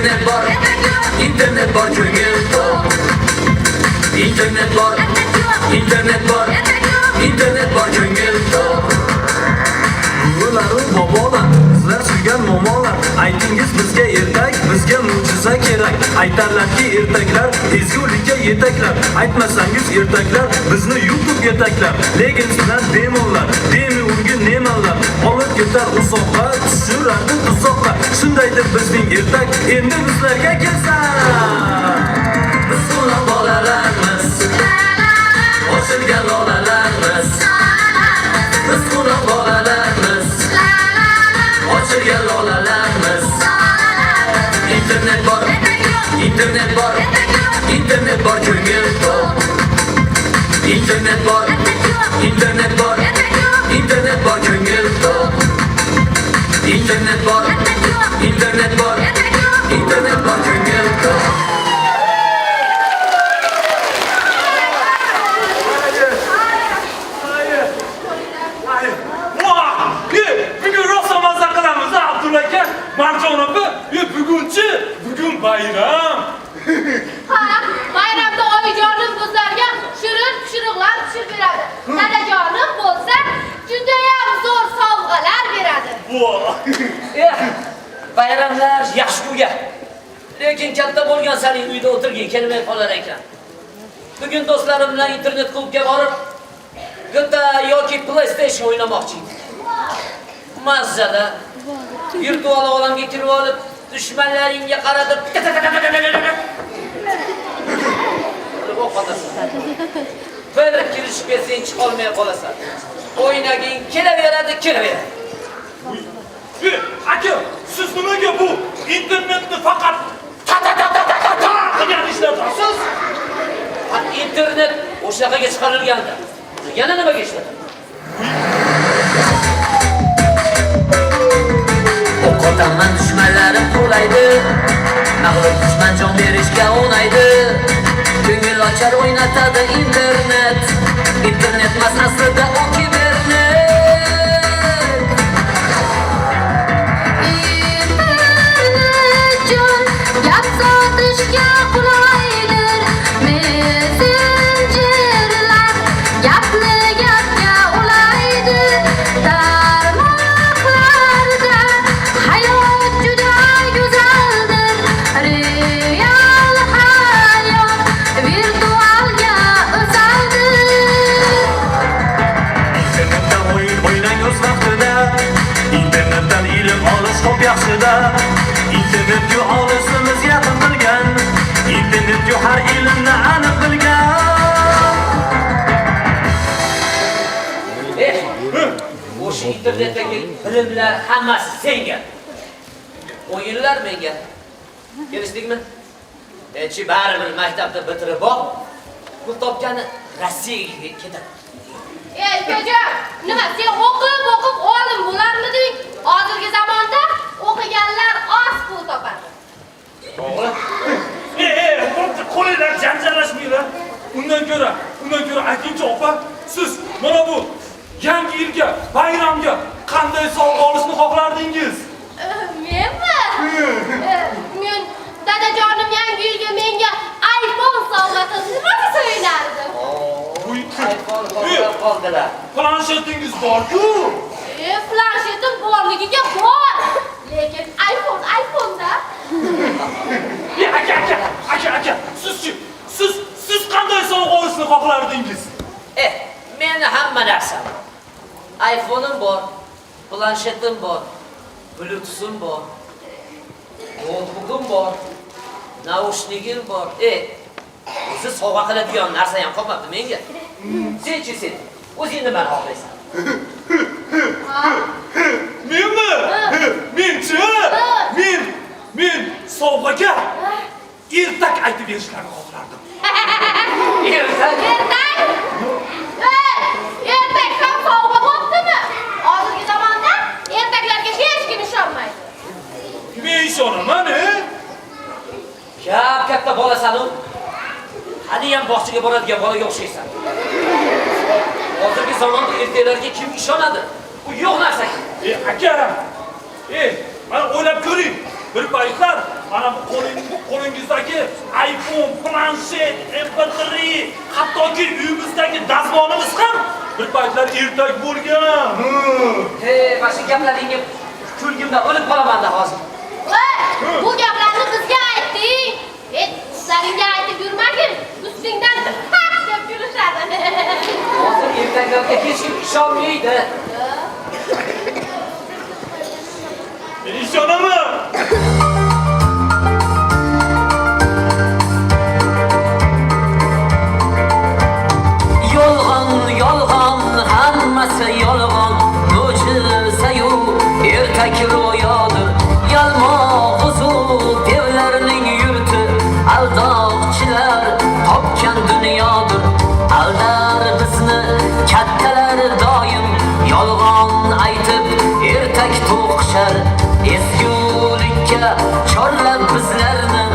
internet bor, internet bor ko'ngil to'q. Internet bor, internet bor, internet bor ko'ngil to'q. Buvilarim, bobolar, sizlar suygan momolar, aytingiz bizga ertak, bizga mo'jiza kerak. Aytarlarki ertaklar ezgulikka yetaklar, aytmasangiz ertaklar bizni YouTube yetaklar. Lekin sizlar demonlar, demi unga nemanlar, olib ketar uzoqqa, tushiradi tuzoqqa. Shundaydir bizning ertak, endi bizlarga kelsa. Biz qulon bolalarmiz, ochilgan lolalarmiz. Biz qulon bolalarmiz, ochilgan lolalarmiz. Internet bor, internet bor, internet bor ko'ngil to'q. Internet bor, internet bor, internet bor ko'ngil to'q. Internet bor, internet bor, internet bor ko'ngil to'q. Marjon opa, bugun bayram. Ha, bayramda oyijonim bizlarga shirin pishiriqlar pishirib beradi. Dadajonim bo'lsa, juda ham zo'r sovg'alar beradi. Bayramlar yaxshi kunga. Lekin katta bo'lgan sari uyda o'tirgin kelmay qolar ekan. Bugun do'stlarim bilan internet klubga borib, GTA yoki PlayStation o'ynamoqchi edim. Mazzada virtual olamga kirib olib, dushmanlaringga qaratib bir kirishib ketsang chiqolmay qolasan. O'ynaging kelaveradi. Aka, siz nimaga bu internetni faqat qilgan ishlatasiz? Internet o'shaqaga chiqarilganda. Yana nimaga ishlatadi? O'qotaman dushmanlarim qo'laydi, mag'lub dushman jon berishga o'ynaydi. Ko'ngil ochar o'ynatadi internet, internet mas aslida u kibernet. Internet jon gap sotishga qulaydir. Messengerlar gapni gapga ulaydi. Tarmoqlarda hayot juda go'zaldir. Real hayot virtualga o'zaldir. Internetdan o'ynang o'z vaqtida, internetdan ilm olish xo'p yaxshida. Internetga olishimiz yaqin qilgan, internetga har ilmni aniq bilgan. O'sha internetdagi bilimlar hammasi senga. O'yinlar menga. Kelishdikmi? Echi baribir maktabda bitirib boq, pul topgani Rossiyaga ketadi. Akajon, nima sen o'qib olim bo'larmiding? Hozirgi zamonda o'qiganlar oz pul topadi. To'g'ri. Qo'linglar janjallashmanglar. Undan ko'ra aytingchi opa, siz mana bu yangi yilga, bayramga qanday sovg'a olishni xohlardingiz? Menmi? Men dadajonim yangi yilga menga iPhone sovg'a qilishni rosa o'ylardim. Qoldilar. Planshetingiz bor-ku. Planshetim borligiga bor. Lekin iPhone'da. Aka, siz qanday sovg'a olishni xohlardingiz? Meni hamma narsam bor. iPhone'im bor, planshetim bor, Bluetooth'im bor, notebook'im bor, naushnikim bor. O'zi sovg'a qiladigan narsa ham qolmabdi menga. Sen o'zing nimani xohlaysan? Menmi? Men sovg'aga ertak aytib berishlarini xohlardim. Ertak? Ertak ham sovg'a bo'ptimi? Hozirgi zamonda ertaklarga hech kim ishonmaydi. Men ishonaman, Katta bolasan-ku. Haliyam bog'chaga boradigan bolaga o'xshaysan. Hozirgi zamonda ertaklarga kim ishonadi? Bu yo'q narsa. Aka, mana o'ylab ko'ring. Bir paytlar mana bu qo'l qo'lingizdagi iPhone, planshet, MP3, hattoki uyimizdagi dazmolimiz ham bir paytlar ertak bo'lgan. Hey, mana shu gaplaringga kulgimdan o'lib qolaman-da hozir. Bu gaplarni bizga aytding. Sizlaringga aytib yurmagin. Ustingdan deb yurishadi. Hozir ertaklarga hech kim ishonmaydi. Men ishonaman. Yolg'on, hammasi yolg'on. Mo'jiza-yu ertak ro'yodir. Yalmog'izu devlarning yurti, aldoqchilar topgan dunyodir. Aldar bizni kattalar doim, yolg'on aytib ertak to'qishar. Ezgulikka chorlab bizlarni,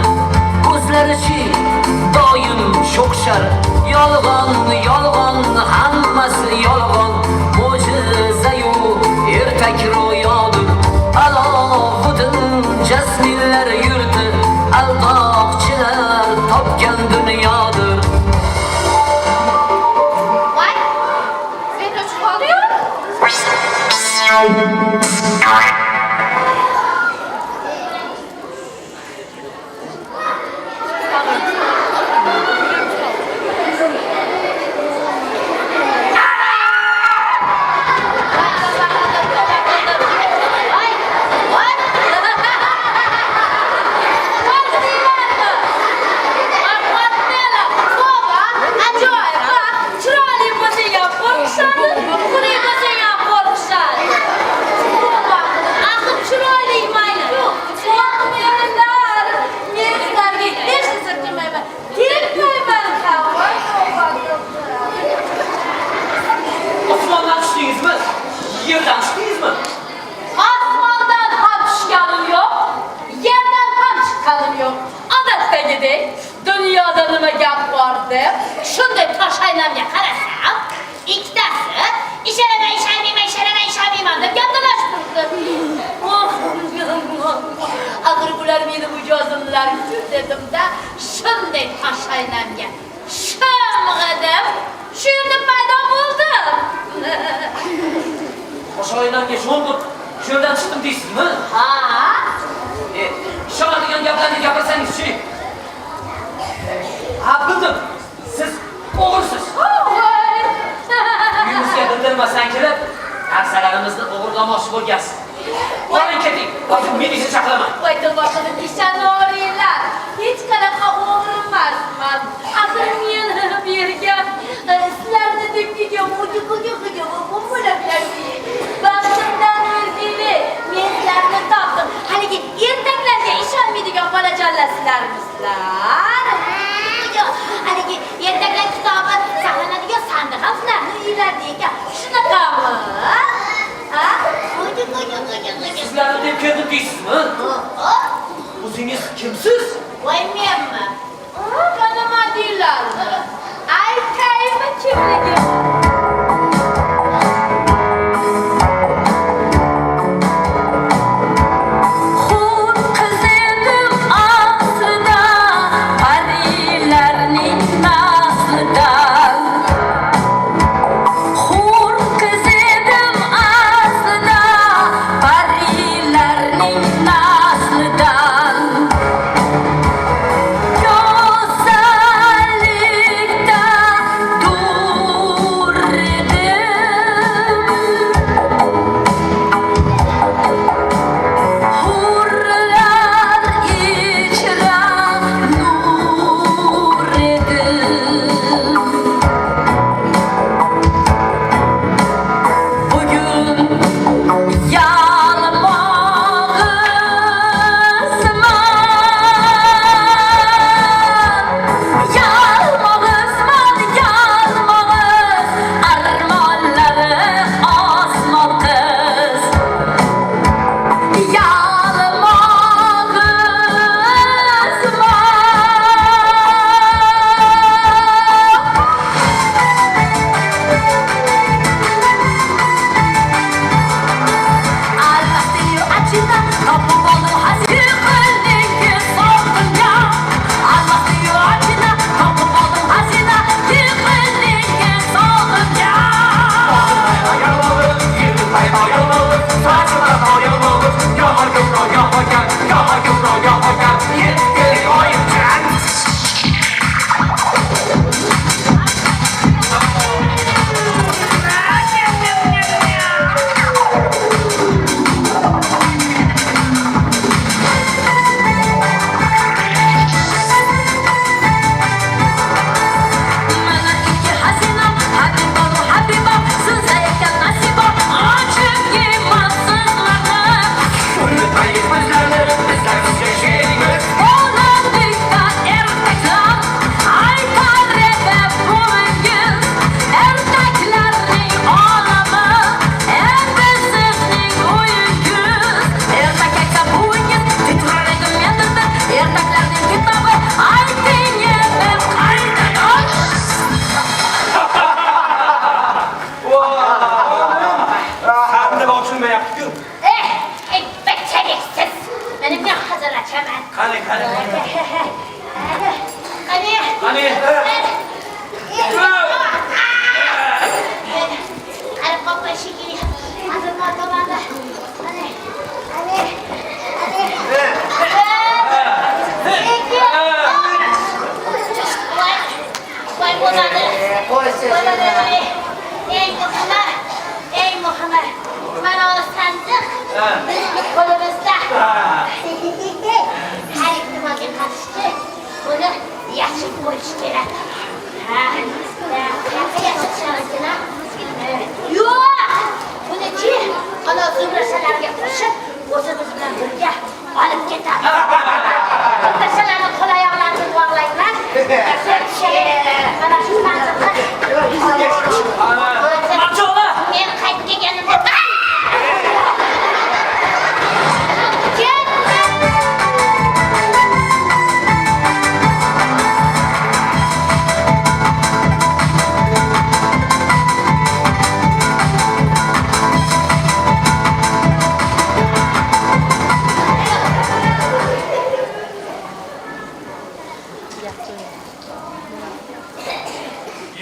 o'zlarichi doim sho'xshar. Yolg'on, hammasi yolg'on. Mo'jiza-yu ertak ro'yodir. Alovuddin jasminlar yurti, aldoqchilar topgan dunyodir. Voy! Svet o'chib qoldi-yu. Osmondan tushdingizmi? Yerdan tushdingizmi? Osmondan ham tushganim yo'q, yerdan ham chiqqanim yo'q. Odatdagidek, dunyoda nima gap bor deb, shunday tashaynamga qarasam, ikkitasi ishonmayman deb gaptalashib turibdi. Axir bular meni mijozimlar uchun dedimda, shunday tashaynamga shimg'idim, shu yerda paydo bo'ldim. Qo'shoynamga sho'ng'ib, shu yerdan chiqdim deysizmi? Ha? Ishonadigan gaplarni gapirsangiz-chi. Ha, bildim. Siz o'g'risiz. Uyimizga bildirmasdan kelib, narsalarimizni o'g'irlamoqchi bo'lgansiz. Boring keting. Hozir militsiya chaqiraman. Voy boshini tishanoringlar. Hech qanaqa o'g'ri emasman. Axir men bu yerga sizlarni deb kelgan mujibuga bo'liblarki. Baxtimdan o'rgili, men sizlarni topdim. Haligi ertaklarga ishonmaydigan bolajonlar sizlarmisizlar? Haligi ertaklar kitobi saqlanadigan sandiq ham sizlarni uylarda ekan. Shunaqami? Ha? Sizlarni deb keldim deysizmi? O'zingiz kimsiz? Voy menmi? Qanaqa deylarmi? Aytaymi kimligim? Go'zallikda Qani? Qarab qoppa shekilli. Hozir tomanda. Voy bo'ladi. Eng muhimi, mana o sandiq bizni qo'limizda. Har nimaga qarshi buni yashib qo'yish kerak. Yo'q! Buni-chi, ana zumrasalarga qo'shib, o'zimiz bilan birga olib ketamiz. Zumrasalarni qo'l-oyoqlarini bog'layman. Mana shu sandiqni. Marjola! Men qaytib kelganimda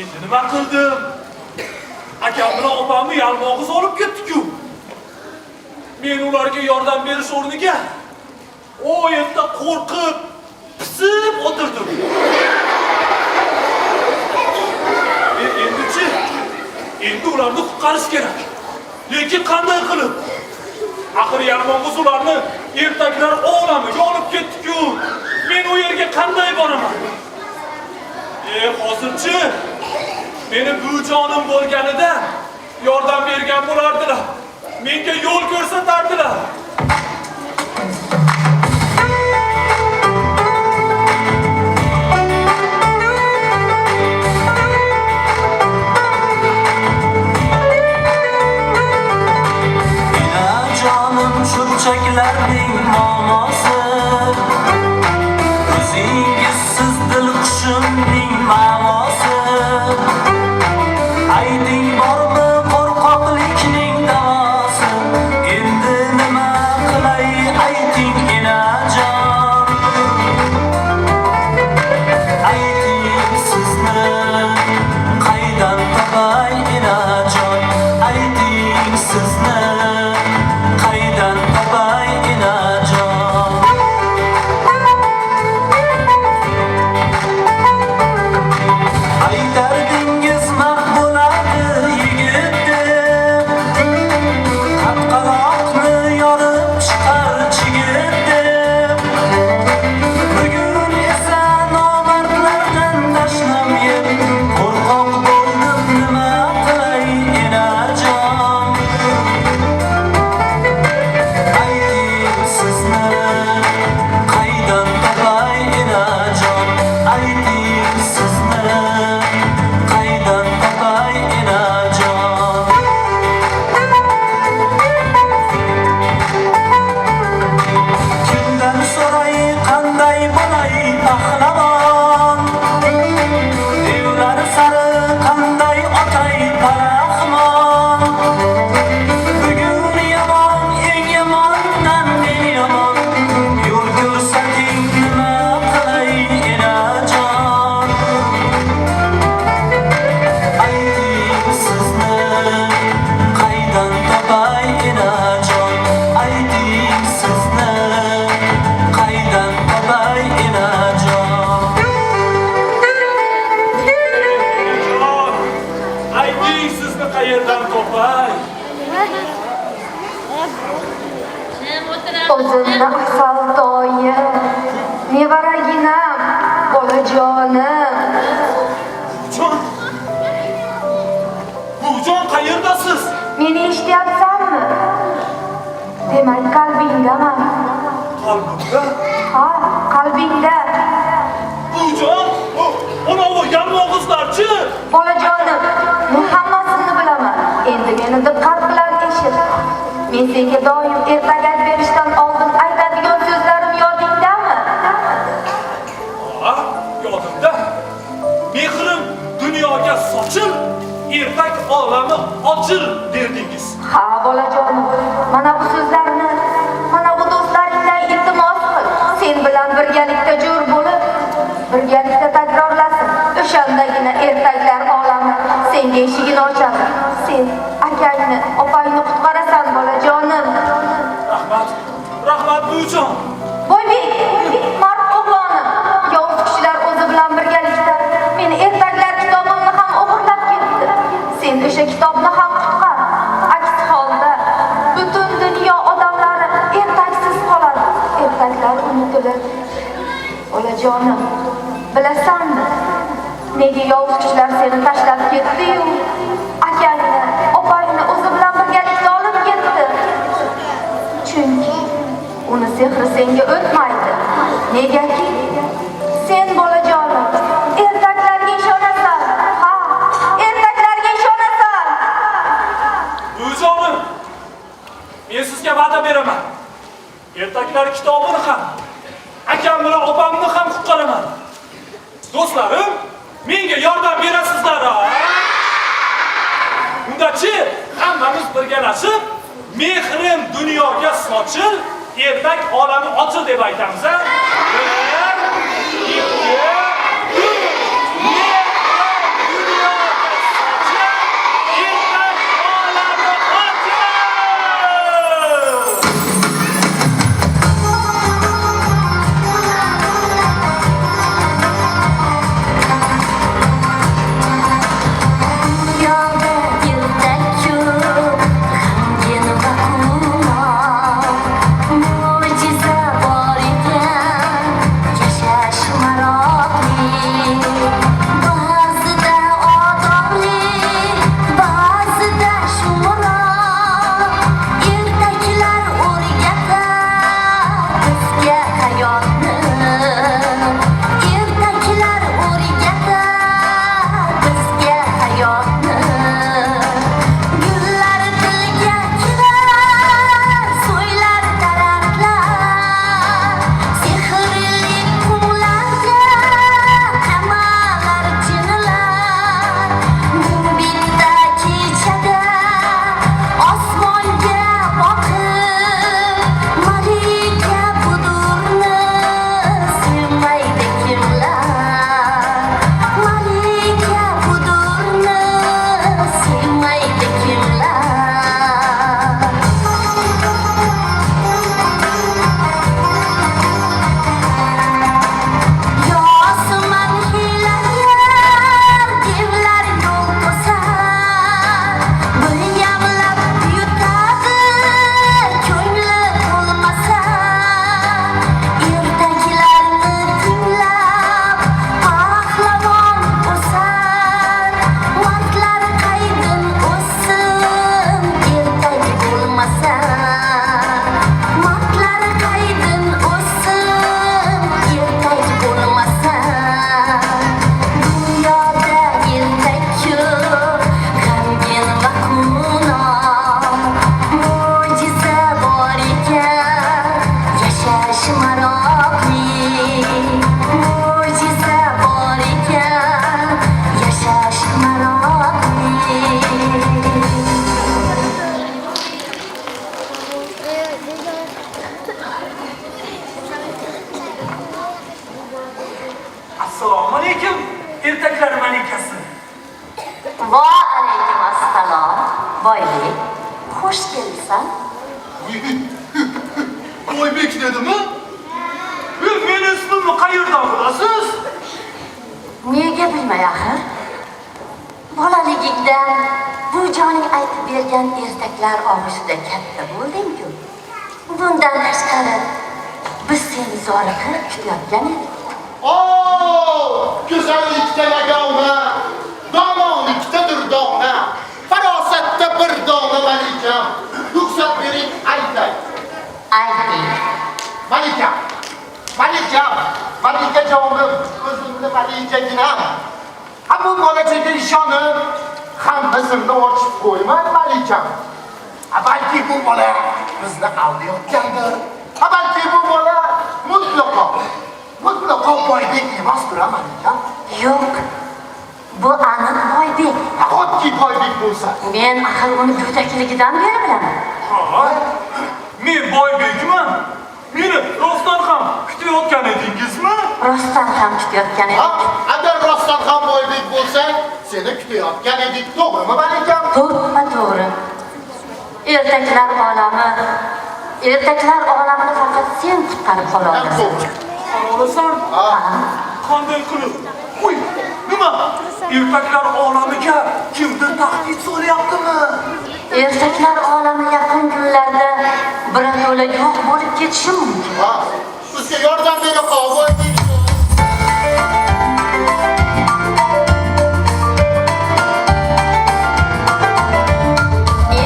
Endi nima qildim? Akam bilan opamni yalmog'iz olib ketdi-ku. Men ularga yordam berish o'rniga o yerda qo'rqib, pisib o'tirdim. Endi-chi? Endi ularni qutqarish kerak. Lekin qanday qilib? Axir yalmog'iz ularni ertaklar olamiga olib ketdi-ku. Men u yerga qanday boraman? Hozirchi meni bujonim bo'lganida yordam bergan bo'lardilar. Menga yo'l ko'rsatardilar. Jonim shunchaklarning ma'nosi, o'zingizsiz dilqushimning ma'nosi. Ayting bormi qo'rqoqlikning davosi? Endi nima qilay ayting enajon. Ayting sizni qaydan topay enajon. Ayting sizni qaydan topay enajon. Aytardingiz maqbulati yigit deb, qatqaloqni yorib chiqar chigit deb. Bugun esa nomardlardan tashlab yeb, qo'rqoq bo'ldim nima qilay enajon. Ayting sizni qaydan topay enajon. Ayting sizni qaydan topay enajon. Kimdan so'ray qanday bo'lay pahlavon. Devlar sari qanday otay palaxmon. Bugun yomon eng yomondan men yomon. Yo'l ko'rsating nima qilay enajon. Ayting sizni qaydan topay enajon. Ayting sizni qaydan topay enajon. Jon, ayting sizni qayerdan topay? O'zimni ahsoltoyim, nevaraginam, bolajonim. Jon! Bujon qayerdasiz? Meni eshityapsanmi? Demak, qalbingdaman. Qalbimda. Ha, qalbingda. Bujon! Ona yalmog'izlarchi? Bolajonim, men hammasini bilaman. Endi meni diqqat bilan eshit. Men senga doim ertaga berishdan oldin aytadigan so'zlarim yodingdami? Ha, yodimda. Mehrim dunyoga sochil, ertak olami ochil derdingiz. Ha, bolajonim, mana bu so'zlarni, mana bu do'stlaringdan iltimos qil. Sen bilan birgalikda yakka jo'r bo'lib, birgalikda takrorlasin. O'shandagina ertaklar olami senga eshigini ochadi. Sen akangni, opangni qutqarasan bolajonim. Rahmat buvijon. Voybek, mard o'g'lonim, yovuz kishilar o'zi bilan birgalikda meni ertaklar kitobimni ham o'g'irlab ketdi. Sen o'sha kitobni ham qutqar. Aks holda butun dunyo odamlari ertaksiz qoladi. Ertaklar unutiladi. Bolajonim, bilasanmi? Nega yovuz kishilar seni tashlab ketdi-yu? Akangni, opangni o'zi bilan birgalikda olib ketdi. Chunki uni sehri senga o'tmaydi. Negaki sen bolajonim ertaklarga ishonasan. Ha, ertaklarga ishonasan. Buvijonim, men sizga va'da beraman. Ertaklar kitobini ham, akam bilan opamni ham qutqaraman. Do'stlarim, menga yordam berasizlar. Undachi hammamiz birgalashib mehrim dunyoga sochil, ertak olami ochil deb aytamiz. 1, 2, 3. Assalomu alaykum, ertaklar malikasi. Va alaykum assalom. Boybek, xush kelibsan. Boybek dedimi? Meni ismimni qayerdan bilasiz? Nega bilmay axir? Bolaligingdan bu joning aytib bergan ertaklar og'ushida katta bo'lding-ku. Bundan tashqari biz seni zoriqib kutayotgan edik. Güzellikte yagona, donoliktedir dona, farosatda bir dona malikam. Ruxsat bering aytay. Ayting. Malikam, malikajonim, o'zimni malikaginam. Ha bu bolachaga ishonib, hammasini ochib qo'yman malikam. Balki bu bola bizni aldayotgandir. Balki bu bola mutlaqo Boybek emasdir, malikam. Yo'q. Bu aniq Boybek. Oddiy Boybek bo'lsa. Men axir uni go'dakligidan beri bilaman. Ha? Men Boybekman. Meni rostdan ham kutayotgan edingizmi? rostdan ham kutayotgan Ha, edik. agar rostdan ham Boybek bo'lsang, seni kutayotgan edik, to'g'rimi Malikam? To'g'ri. Ertaklar olamini faqat sen qutqarib qola olasan. To'g'ri. Olasan? Qanday qilib? Uy, nima? Ertaklar olamiga kimdir tahdid solyaptimi? Ertaklar olami yaqin kunlarda birato'la yo'q bo'lib ketishi mumkin. Ha, bizga yordam bera qol Boybek.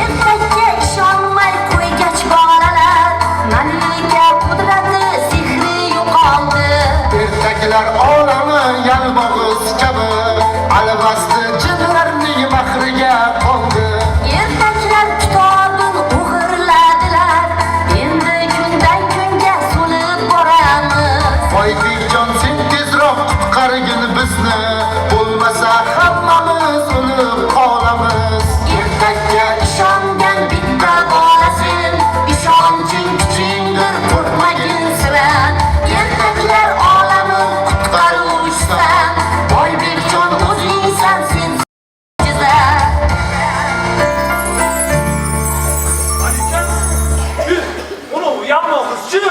Ertakka ishonmay qo'ygach bolalar, malika qudrati sehri yo'qoldi. Ertaklar olami yalmog'iz kabi, alvasti jinlarning mahriga qoldi. Ertaklar kitobin o'g'irladilar, endi kundan kunga so'lib boramiz. Boybekjon sen tezroq qutqargin bizni, bo'lmasa hammamiz o'lib qolamiz. Ertakka ishongan bitta bolasin, ishonching kuchingdir, qo'rqmagin sira. Ertaklar olami qutqaruvchisan, Boybekjon o'zingsan sen mu'jiza. Malikam, uni yalmog'izchi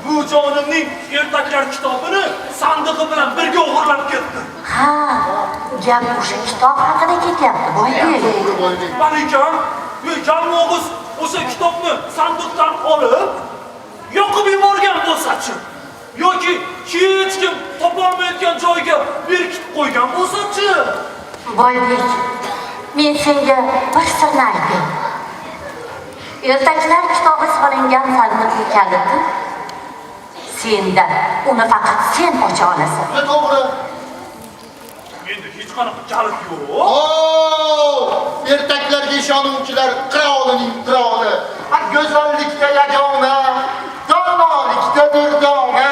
bu jonimning ertaklar kitobini sandig'i bilan birga o'g'irlab ketdi. Ha, gap o'sha kitob haqida ketyapti, Boybek. To'g'ri Boybek. Malikam, yalmog'iz o'sha kitobni sandiqdan olib, yoqib yuborgan bo'lsa-chi, yoki hech kim topolmayotgan joyga berkitib qo'ygan bo'lsa-chi. Boybek, men senga bir sirni aytay. Ertaklar kitobi solingan sandiqni kaliti senda. Uni faqat sen ocha olasan. To'g'ri. Endi hech qanaqa kalit yo'q. Ertaklarga ishonuvchilar qirolining qiroli. Go'zallikda yagona, donolikda durdona,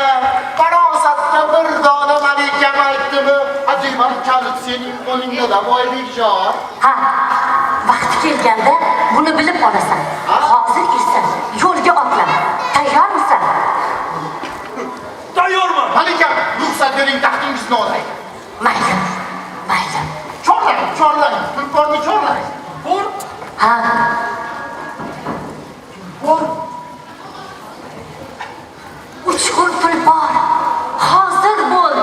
farosatda bir dona Malikam aytdimi? Aziman kalit sening qo'lingda Boybekjon. Ha, vaqti kelganda buni bilib olasan. Hozir esa yo'lga otlan. Tayyormisan? Tayyorman. Malikam, ruxsat bering, taxtingizni olay. Mayli. Chorlang, tulporni chorlang. Bor. Ha, Bor. uchqur tulpor, hozir bo'l.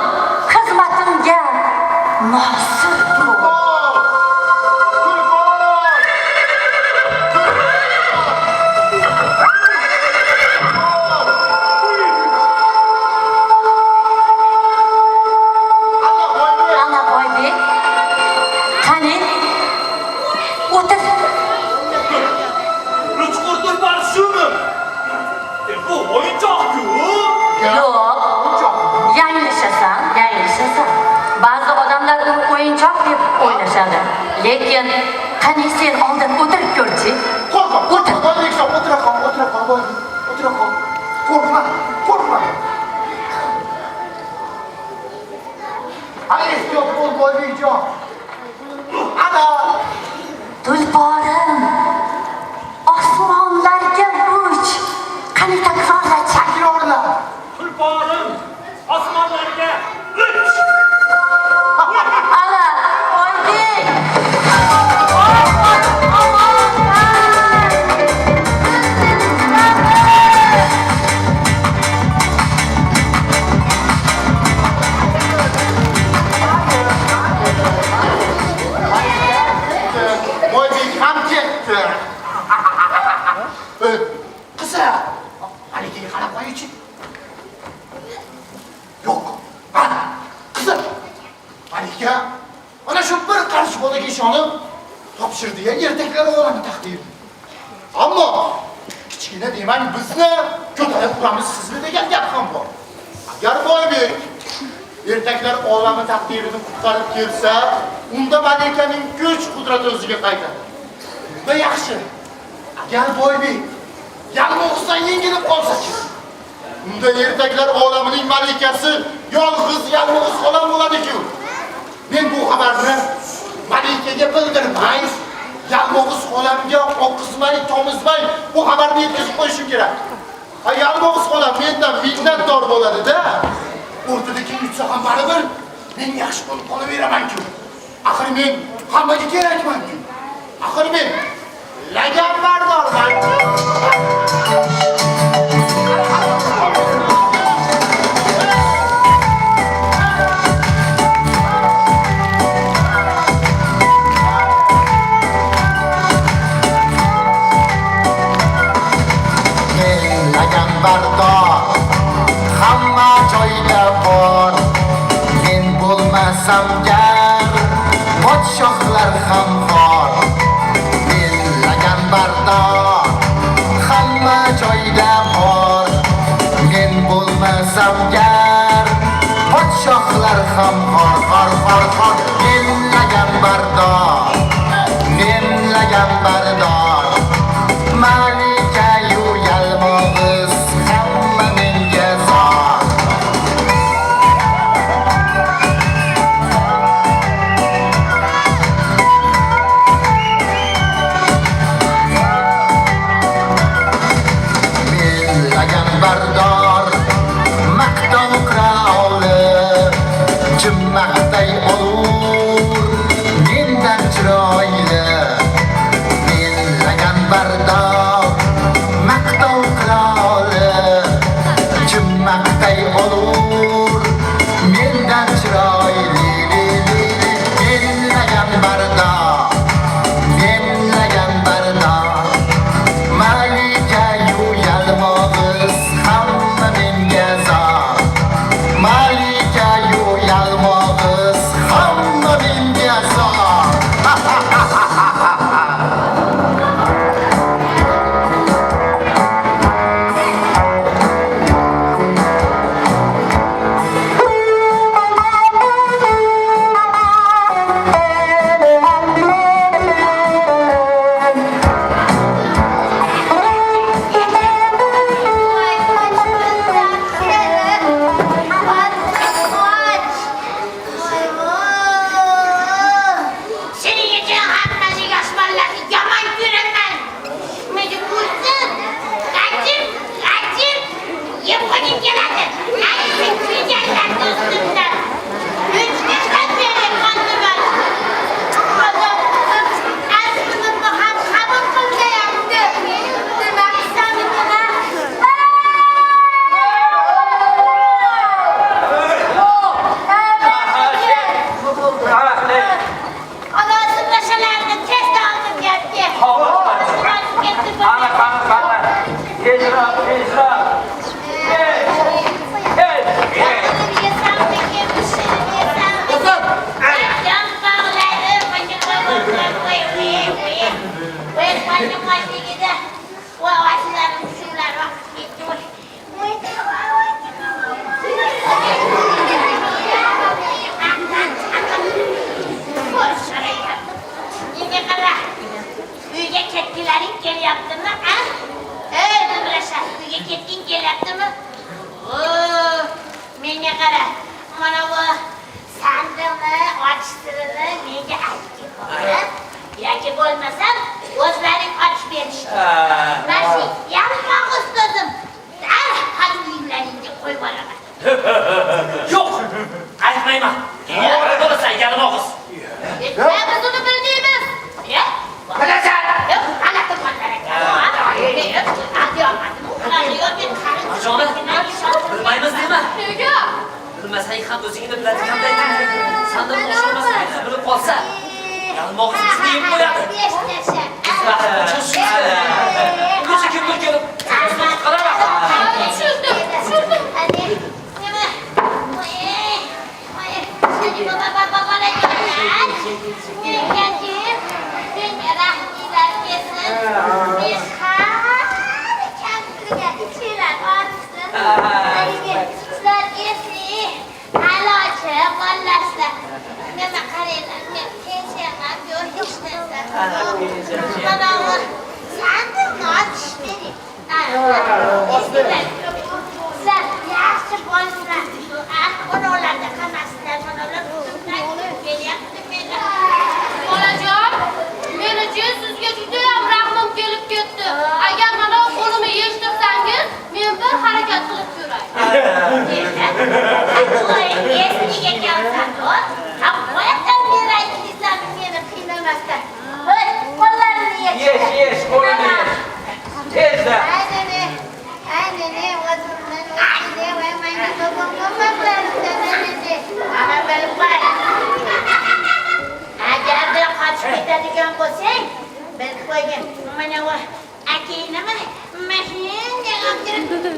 Xizmatimga nosir bo'l. Ana Boybek, qani? O'tir. Ruchqur tulpar shumi? Bu o'yinchoq-ku. Yo'q, yanglishasan. Ba'zi odamlar uni o'yinchoq deb o'ylashadi. Lekin qani sen oldin o'tirib ko'rchi. Qo'rqma. O'tir. Boybekjon, o'tira qol, Boybek. O'tira qol. Qo'rqma. Hali ehtiyot bo'l Boybekjon. Ana, Tulporim, osmonlarga uch. Qani takrorlachi. takrorla. Tulporim osmonlarga uch. Ana, Boybek. Boybek ham ketdi. Qiza, Malikaga qarab qo'ychi. Yo'q. Qiza. Malika mana shu bir qarich bolaga ishonib topshirdi-ya ertaklar olami taqdirini. Ammo kichkina demang bizni ko'tarib uramiz sizni degan gap ham bor. Agar Boybek ertaklar olami taqdirini qutqarib kelsa, unda Malikaning kuch qudrati o'ziga qaytadi. Unda yaxshi. Agar Boybek yalmog'izdan yengilib qolsa-chi, unda ertaklar olamining malikasi yolg'iz yalmog'iz xolam bo'ladi-ku. Men bu xabarni Malikaga bildirmay, yalmog'iz xolamga oqizmay, tomizmay bu xabarni yetkazib qo'yishim kerak. Yalmog'iz xolam mendan minnatdor bo'ladi-da. o'rtada kim yutsa ham baribir men yaxshi bo'lib qolaveraman-ku. Axir men hammaga kerakman-ku. Axir men laganbardorman. Bardor hamma joyda bor men bo'lmasam gar podshohlar ham bor men laganbardor hamma joyda bor men bo'lmasam gar podshohlar ham bor men laganbardor malikayu yalmog'iz hamma menga zor men laganbardor maqtov qiroli jimmakday olur mendan chiroyli men laganbardor maqtov qiroli jimmakday olur mendan chiroyli men laganbardor malikayu yalmog'iz hamma menga zor malikayu yalmog'iz hamma menga zor Yo'q, aytmayman. Bo'lsa yalmog'iz. Biz uni bildiymiz. Bilasan? G'alati qildilar ekan. Bilmaymiz deyman. Nega? Bilmasang ham o'zingni biladiganday ayting. Sandan o'xshamasdan bilib qolsa, yalmog'iz bizni yeb qo'yadi. Necha kimdir kelib, bizni qutqaradi. Tushundim. Bolajon, menichi sizga juda ham rahmim kelib ketdi. Agar mana qo'limni yechtirsangiz, men bir harakat qilib ko'ray. qo'ygan. Mana bu akaynimi mashinga olib kirib.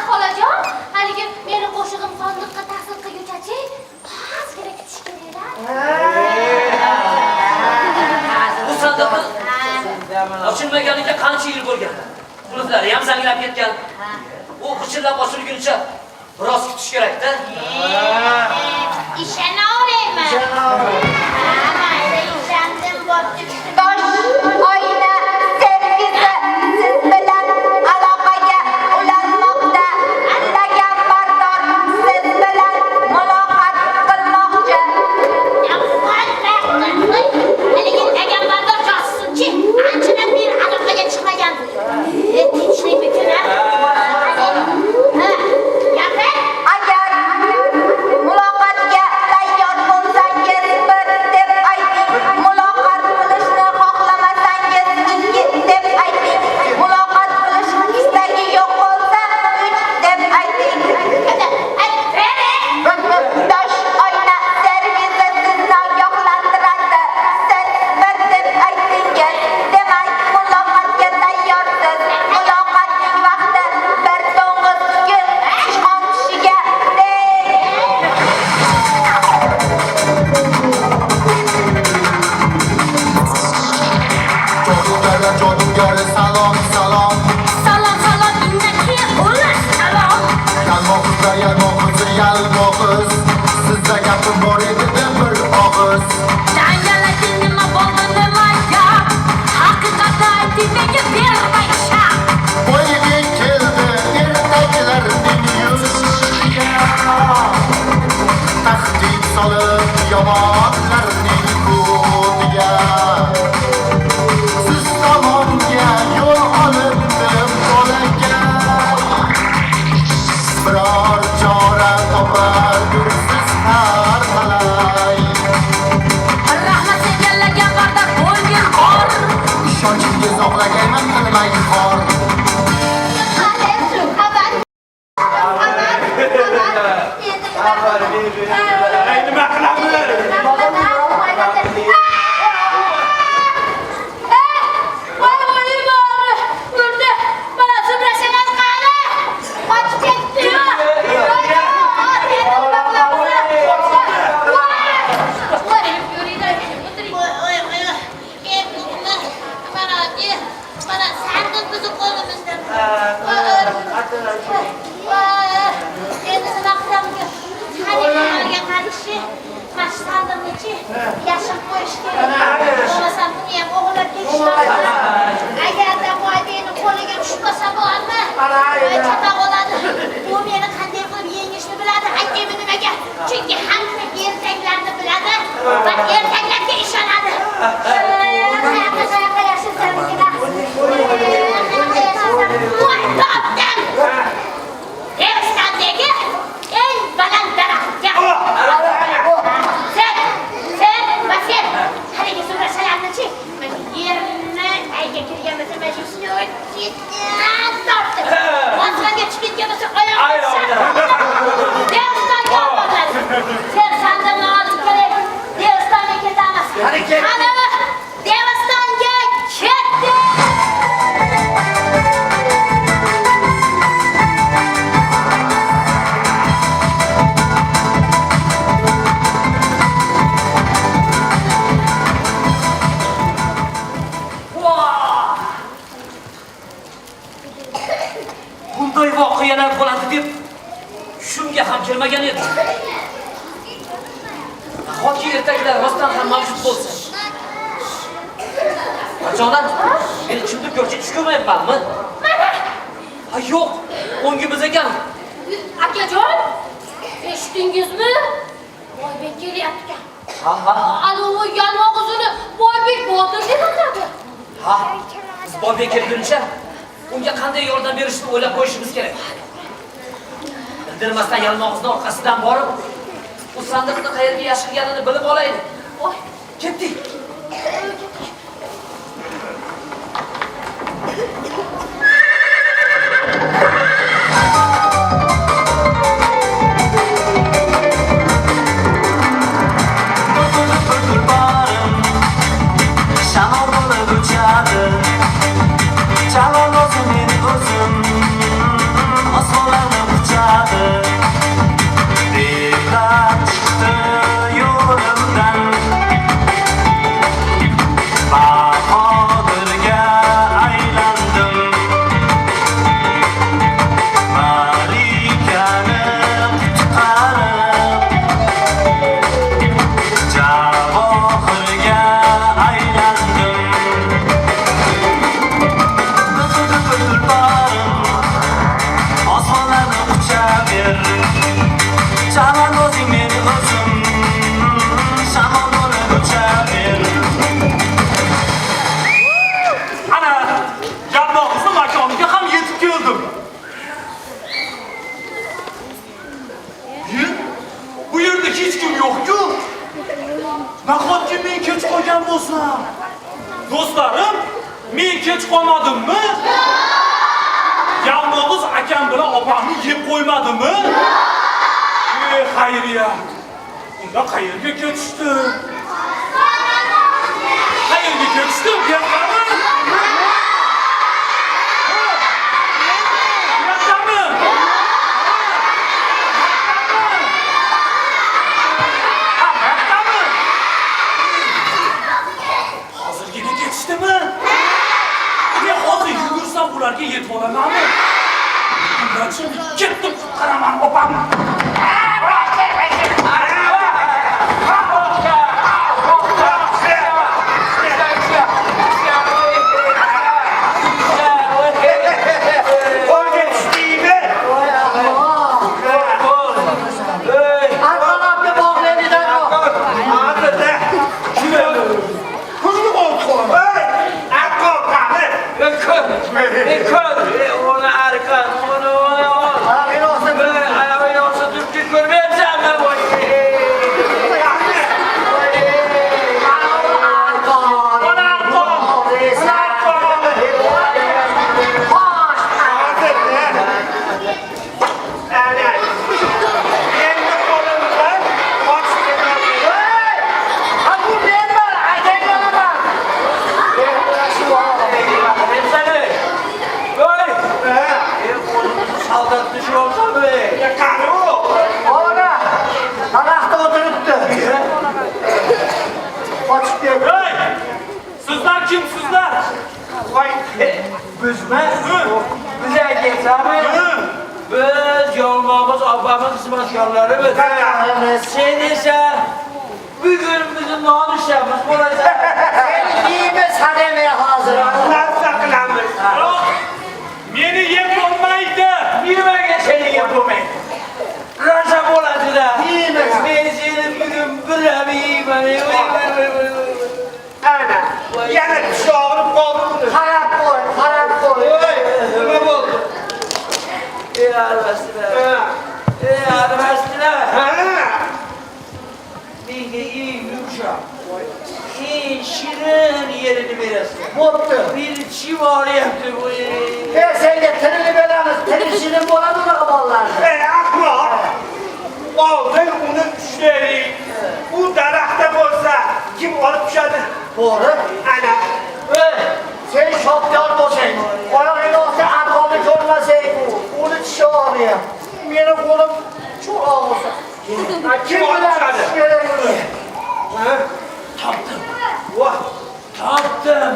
Xolajon, haligi meni qo'shig'im sondiqqa ta'sir qilguchachi, ozgina kutish kerak-da. Bu sandiqni ochilmaganiga qancha yil bo'lgan? Qulflari ham zanglab ketgan. U g'ichirlab ochilguncha biroz kutish kerak-da. Ishana olaymi? Mayli, ishandim bo'pti. Tosh oyna sevgisi siz bilan aloqaga ulanmoqda. Laganbardor siz bilan muloqot qilmoqchi. Haligi laganbardor josuschi anchadan beri aloqaga chiqmagan. Tinchlik uchun-a? Agar muloqotga tayyor bo'lsangiz bir deb ayting. Muloqot qilishni xohlamasangiz ikki deb ayting. Muloqot qilishni istagi yo'q bo'lsa 3 deb ayting. Tosh oyna servisi sizni ogohlantiradi. Siz bir deb aytingiz, demak muloqotga tayyorsiz. Muloqotning vaqti bir to'ng'iz kun sichqon tushiga teng. Jodugar salom salom. Salom salom innaki ular salom. Yalmoqizlar yalmoqiz yalmoqiz. Sizda gapim bor edi deb bir og'iz. Jangalaki nima bo'ldi nima gap? Haqiqatni ayting menga bermay shaq. Boyga keldi ertaklarning yuziga. Tahdid solib yomonlarning ko'ziga. Siz tomonga yo'l olibdi bo'lakay. Biror chora toparsiz har qalay. Rahmat senga laganbardor bo'lgin xor. Ishonchingiz oqlagayman qilmay xor. Nima qilamiz? Yashib qo'yish kerak. Bo'lmasa buni ham o'g'irlab ketishadi. Agarda Moydeni qo'liga tushmasa bormi? Voy chatoq oladi. U meni qanday qilib yengishni biladi. Aytaymi nimaga? Chunki hamma ertaklarni biladi va ertaklarga ishonadi. Qayoqqa yashaysan kina? Voy topdim. Devstandagi eng baland daraxtga. Sen haligi so'rashalarni-chi, mana yerni ayga kirgan bo'lsa, mana shuni o'tib tortib. Osmonga chiqib ketgan bo'lsa, oyog'im Devstonga olib. Sen sandiqni olib kerak. Devstonga ketamiz. Qani, Yoki ertaklar rostdan ham mavjud bo'lsa. Jonan, men kimdir ko'rchi tush ko'rmayapmanmi? Ha yo'q, o'ngimiz ekan. Akajon, eshitdingizmi? Boybek kelyapti. Ha. Alovi yalmog'izini Boybek Botir deb atadi. Ha, biz Boybek kelguncha unga qanday yordam berishni o'ylab qo'yishimiz kerak. Bildirmasdan yalmog'izni orqasidan borib, u sandiqni qayerga yashirganini bilib olaylik. Voy, Ketdik. Shamol bo'lib uchadi, jalol o'zim men o'zim, osmonlarni quchadi. Deblar chiqdi yo'limdan, bahodirga aylandim. Malikani qutqarib, javohirga aylandim. Osmonlarni quchaver, jalol o'zing men o'zim, shamol bo'lib uchaver. Ana, yalmog'izni makoniga ham yetib keldim. Bu yerda hech kim yo'q-ku. Nahotki men kech qolgan bo'lsam? Do'stlarim, men kech qolmadimmi? Yalmog'iz akam bilan opamni yeb qo'ymadimi? Xayriyat. Unda qayerga ketishdi? Qayerga ketishdi? Gaplarmi? Hozirgina ketishdimi? Men hozir yugursam ularga yetib olamanmi? Undan ketdim qutqaraman opamni. Sizlar kimsizlar? Bizmi? Bizga aytayapsanmi? Biz yalmog'iz opamiz xizmatkorlarimiz. Sen esa bugun bizni nonishamiz bo'lasan. Sen yeymiz hademay hozir. Narsa qilamiz. Meni yeb bo'lmaydi. Nimaga seni yeb bo'lmaydi? Raja bo'ladi-da. Yeymiz. Men seni bugun birab yeyman. Ana, yana tish og'rib qoldi. Qarab qo'y. Nima bo'ldi? Arvasdilar. Menga eng yumshoq, eng shirin yerini berasiz. Bo'pti. Meni tishim og'riyapti. Senga tilini beramiz. Tili shirin bo'ladi unaqa bolalarni. Ahmoq. Oldin uni tushlaylik. Bu daraxtda bo'lsa, kim olib tushadi? To'g'ri. Ana. Sen shopkor bo'lsang, oyog'ingni olsa arqonni ko'rmasang, uni tishi og'riyapti. Meni qo'lim cho'loq bo'lsa. Kim olib tushadi? Topdim. Voh, topdim.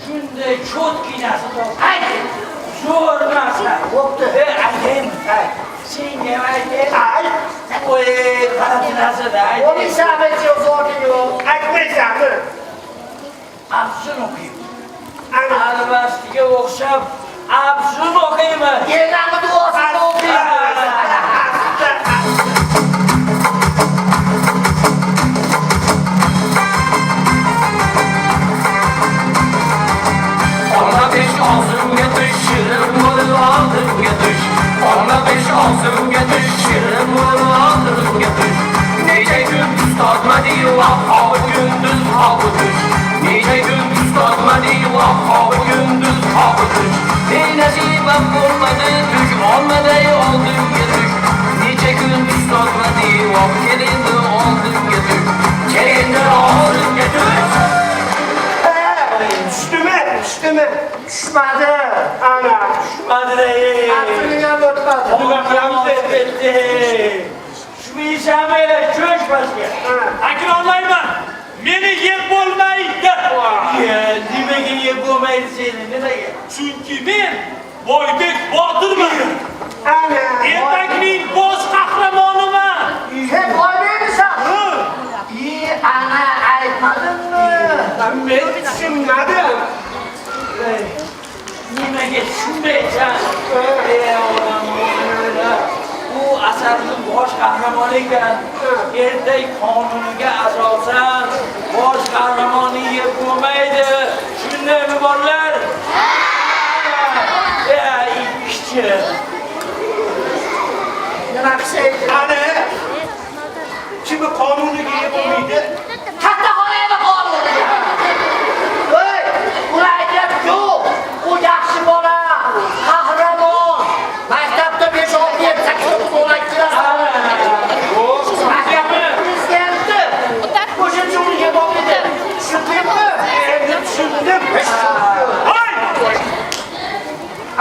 Shunday cho'tkinasi topdim. Haydi. Zo'r narsa. Bo'pti. Aytaymi? Senga aytaymi? Qanaqa O'ylaysanmi, Jozorni aytmaysanmi? Absun o'qiyman. Alvastiga o'xshab absun o'qiyman. Yenami duosini o'qiyman. Olma beş ağzımga düş, şirin bo'lib oldimga düş. Olma beş ağzımga düş, şirin bo'lib oldimga düş. Necha kun tutmading vahhoi gündüz havo düş. Necha kun tutmading vahhoi gündüz havo düş. Ne nasibam bo'lmadi düş, olmaday oldimga düş. Necha kun tutmading vah kelindi oldimga düş. Kelindi oldimga düş. Düştümü? Düşmedi. Ana, düşmedi. Aklına o'tmadi. Bunaqa bitti. Düşmeysanmi? Ko'ch başga. Takrorlayman. Meni yeb bo'lmaydi. Nimaga yeb bo'lmaydi seni? Nimaga? Chunki men Boybek Botirman. Ana. Ertakning bosh qahramoniman. Sen Boybekmisan? Ana aytmadimmi? Men tushunmadim. Nimaga tushunmaysan? Bu asarning bosh qahramoni ekan. Ertak qonuniga asosan bosh qahramoni yeb bo'lmaydi. Shundaymi bolalar? Ikkichi. Nima qilsaydi? Ana kimi qonuniga yeb bo'lmaydi? Katta xonaga qoldi. Voy, ular aytibdi-ku, u yaxshi bola, qahramon. Maktabda 5-6 7 8 bola kiradi. Maktabni prezidenti. O'sha joyga bordi. Tushundingmi? Endi tushundim.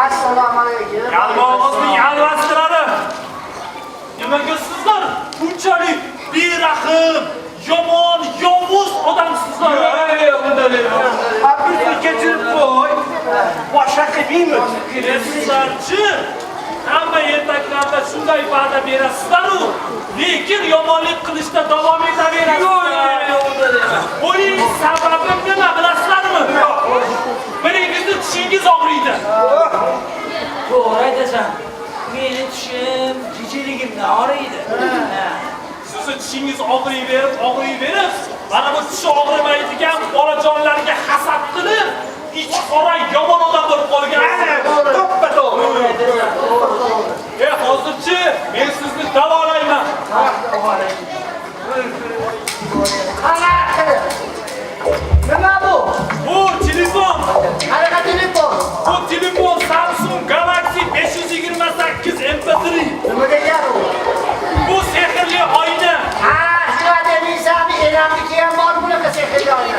Assalomu alaykum. Yalmog'izni yalvastiradi. Nimaga sizlar bunchalik berahim, yomon, yovuz odamsizlar? Bizni kechirib qo'y. Boshqa qilmaymiz. Sizlarchi hamma ertaklarda shunday va'da berasizlar-ku, lekin yomonlik qilishda davom etaverasizlar. Buning sababi nima bilasizlarmi? Biringizni tishingiz og'riydi. To'g'ri aytasan. Meni tishim jichiligimdan og'riydi. Sizni tishingiz og'riyverib, mana bu tishi og'rimaydigan bolajonlarga hasad qilib, ichi qora yomon odam bo'lib qolgan. To'ppa-to'g'ri. Hozirchi men sizni davolayman. Qanaqa? Nima bu? Bu telefon. Qanaqa telefon? Bu telefon Samsung Galaxy 528 MP3. Nimaga gap bu? Bu sehrli oyna. Ha, shular demaysanmi? Eramniki ham bor bunaqa sehrli oyna.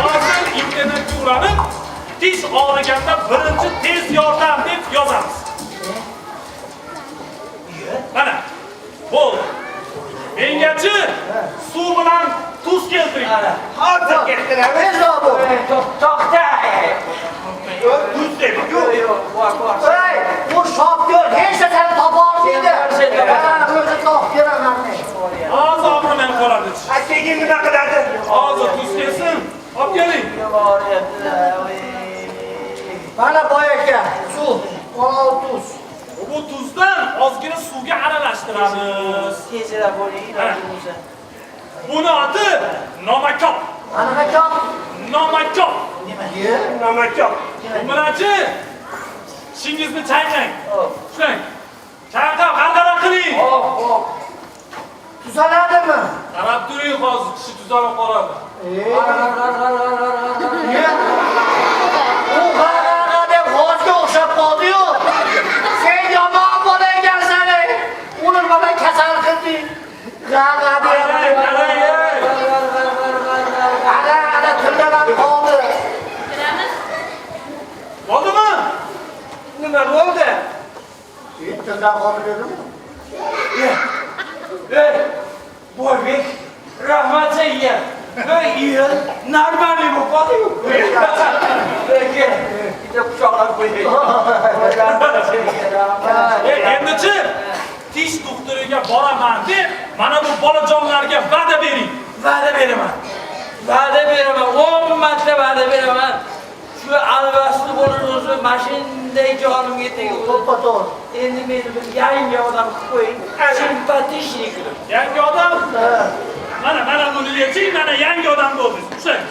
Hozir internetga ulanib, tish og'riganda birinchi tez yordam deb yozamiz. Mana, bo'ldi. Mengachi suv bilan tuz keltiring. Hozir keltiramiz. Tezroq bo'l. To'xta. Tuz deb. Yo'q, bor. Ey, bu shofyor hech narsani topa olmaydi. Ha, o'zi topib beraman men. Hozir og'rimay qoladi. Keyin nima qiladi? Hozir tuz kelsin. Olib keling. Mana boy aka, suv, olov tuz. Bu tuzdan ozgina suvga aralashtiramiz. Tezroq bo'ling. Buni oti nomakop. Qanaqa chop? Nomakop. Namachoq. Bunachi tishingizni chayqang. Shunday. Chayqab qarqara qiling. Tuzaladimi? Qarab turing, hozir tishi tuzalib qoladi. U qarag'a deb g'ozga o'xshab qoldi-yu. Sen yomon bola ekansan. Uni mana kasal qilding. Qarag'a deb. Ana tilladan qoldi. Bo'ldimi? Nima bo'ldi? Tildan qoldi dedimi? Boybek, rahmat senga. Yil normalniy bo'lib qoldi-ku. Bitta quchoqlab qo'ying. Endichi tish doktoriga boraman deb Mana bu bolajonlarga va'da bering. Va'da beraman. Va'da beraman. 10 marta va'da beraman. Shu alvasli bo'lib o'zi mashinday jonimga tegib to'ppa-to'g'ri. Endi meni bir yangi odam qilib qo'ying. Simpatishnik. Yangi odam? Mana buni yeching, mana yangi odam bo'ldingiz. Ushlang.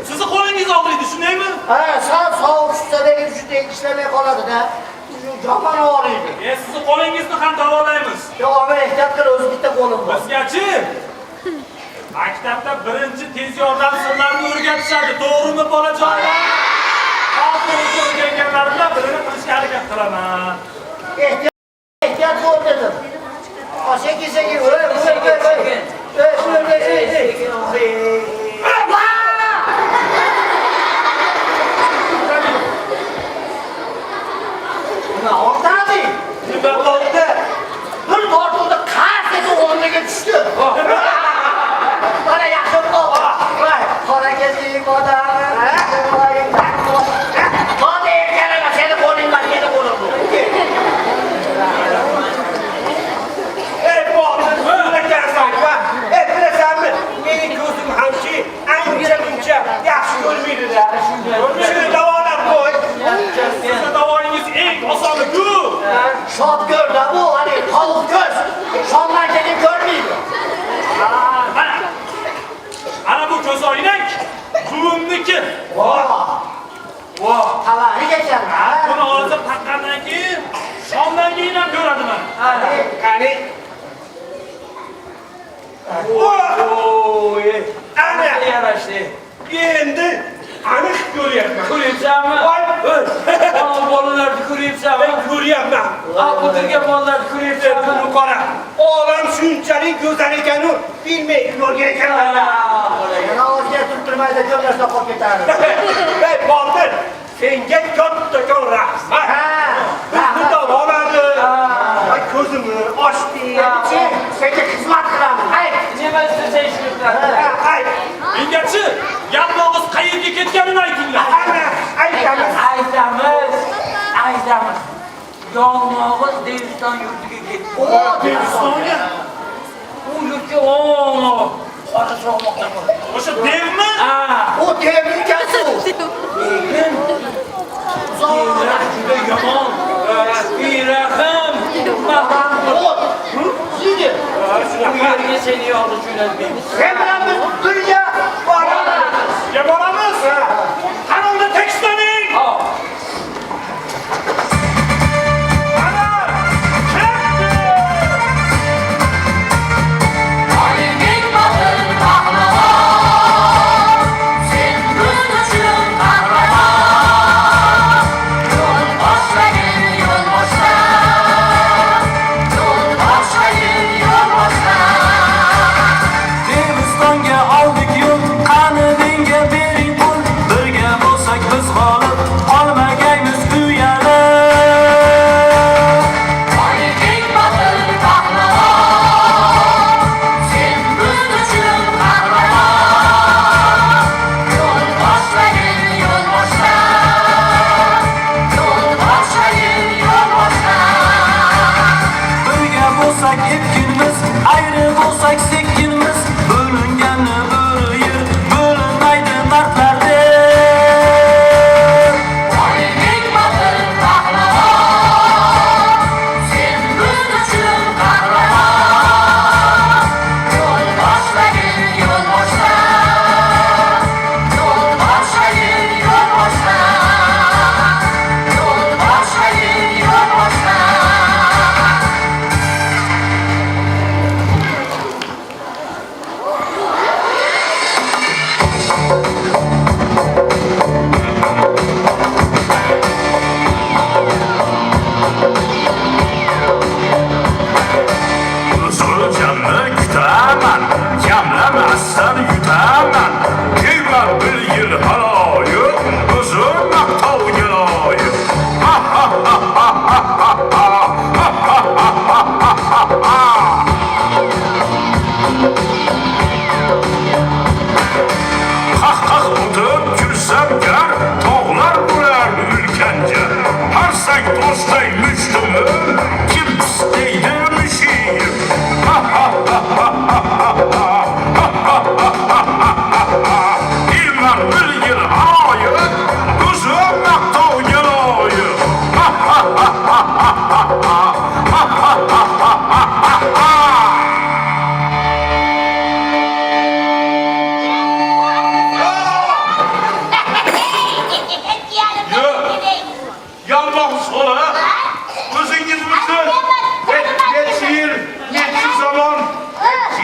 Sizni qo'lingiz og'riydi, shundaymi? Ha, sal sovuq tushsadagi shunday ishlamay qoladi-da. Jopon og'riydi. Sizni qo'lingizni ham davolaymiz. Yo'q, ehtiyot qil, o'zi bitta qo'lim bor. Bizgachi maktabda birinchi tez yordam sirlarini o'rgatishadi, to'g'rimi bolajonlar? Hozir o'rganganlarimdan birini qilishga harakat qilaman. Ehtiyot bo'l dedim. Sekin. Nima o'rtadi? Nima bo'ldi? Bir tortuvda qars etib o'rniga tushdi. Mana yaxshi bo'ldi. Voy, qora kezing odam. Hadi kelma, seni qo'lingdan yedi qo'lim bu. Bilasanmi? Mening ko'zim hamki ancha-muncha yaxshi ko'rmaydi-da. Shuni davolab qo'y. Sizni davoingiz eng osoni-ku. Shotgirda bu, hani tovuq ko'z. Shondan keyin ko'rmaydi. Ana bu ko'zoynak buvimniki. Voh, tavalli ekan. Buni hozir taqqandan keyin shomdan keyin ham ko'radiman. Qani. Oy, ana yarashdi. Endi aniq ko'ryapman. Ko'ryapsanmi? Voy, Bolalarni ko'ryapsanmi? men ko'ryapman. O'tirgan bolalarni ko'ryapsanmi? Buni qara. Olam shunchalik go'zal ekan-u, bilmay yurgan ekanman. Yana o'zga turtirmaydi, jo'nashda qolib ketadi. Ey Botir, senga kattakon rahmat. Bizni davoladi. Ay ko'zimni ochdi. Senga xizmat qilaman. Ay, Nima istasa shuni qiladi. Ay, Mengachi yalmog'iz qayerga ketganini aytinglar. ana, aytamiz. Aytamiz. Yalmog'iz Deviston yurtiga ketdi. Devistonga. U yurtga qora so'moqda bor. O'sha devmi? O devning ukasi. Lekin Zora juda yomon. Birahim. Yidi. Bu yerga seni yolg'iz jo'natmaymiz. Sen bilan biz birga boramiz. Ya boramiz. Qani unda tekishlaning. Ana! Ketdi! Oyning batın pahlavon, sen biz uchun qahramon. Yo'l boshlagin, yo'l boshla. Yo'l boshlagin, yo'l boshla. Devistonga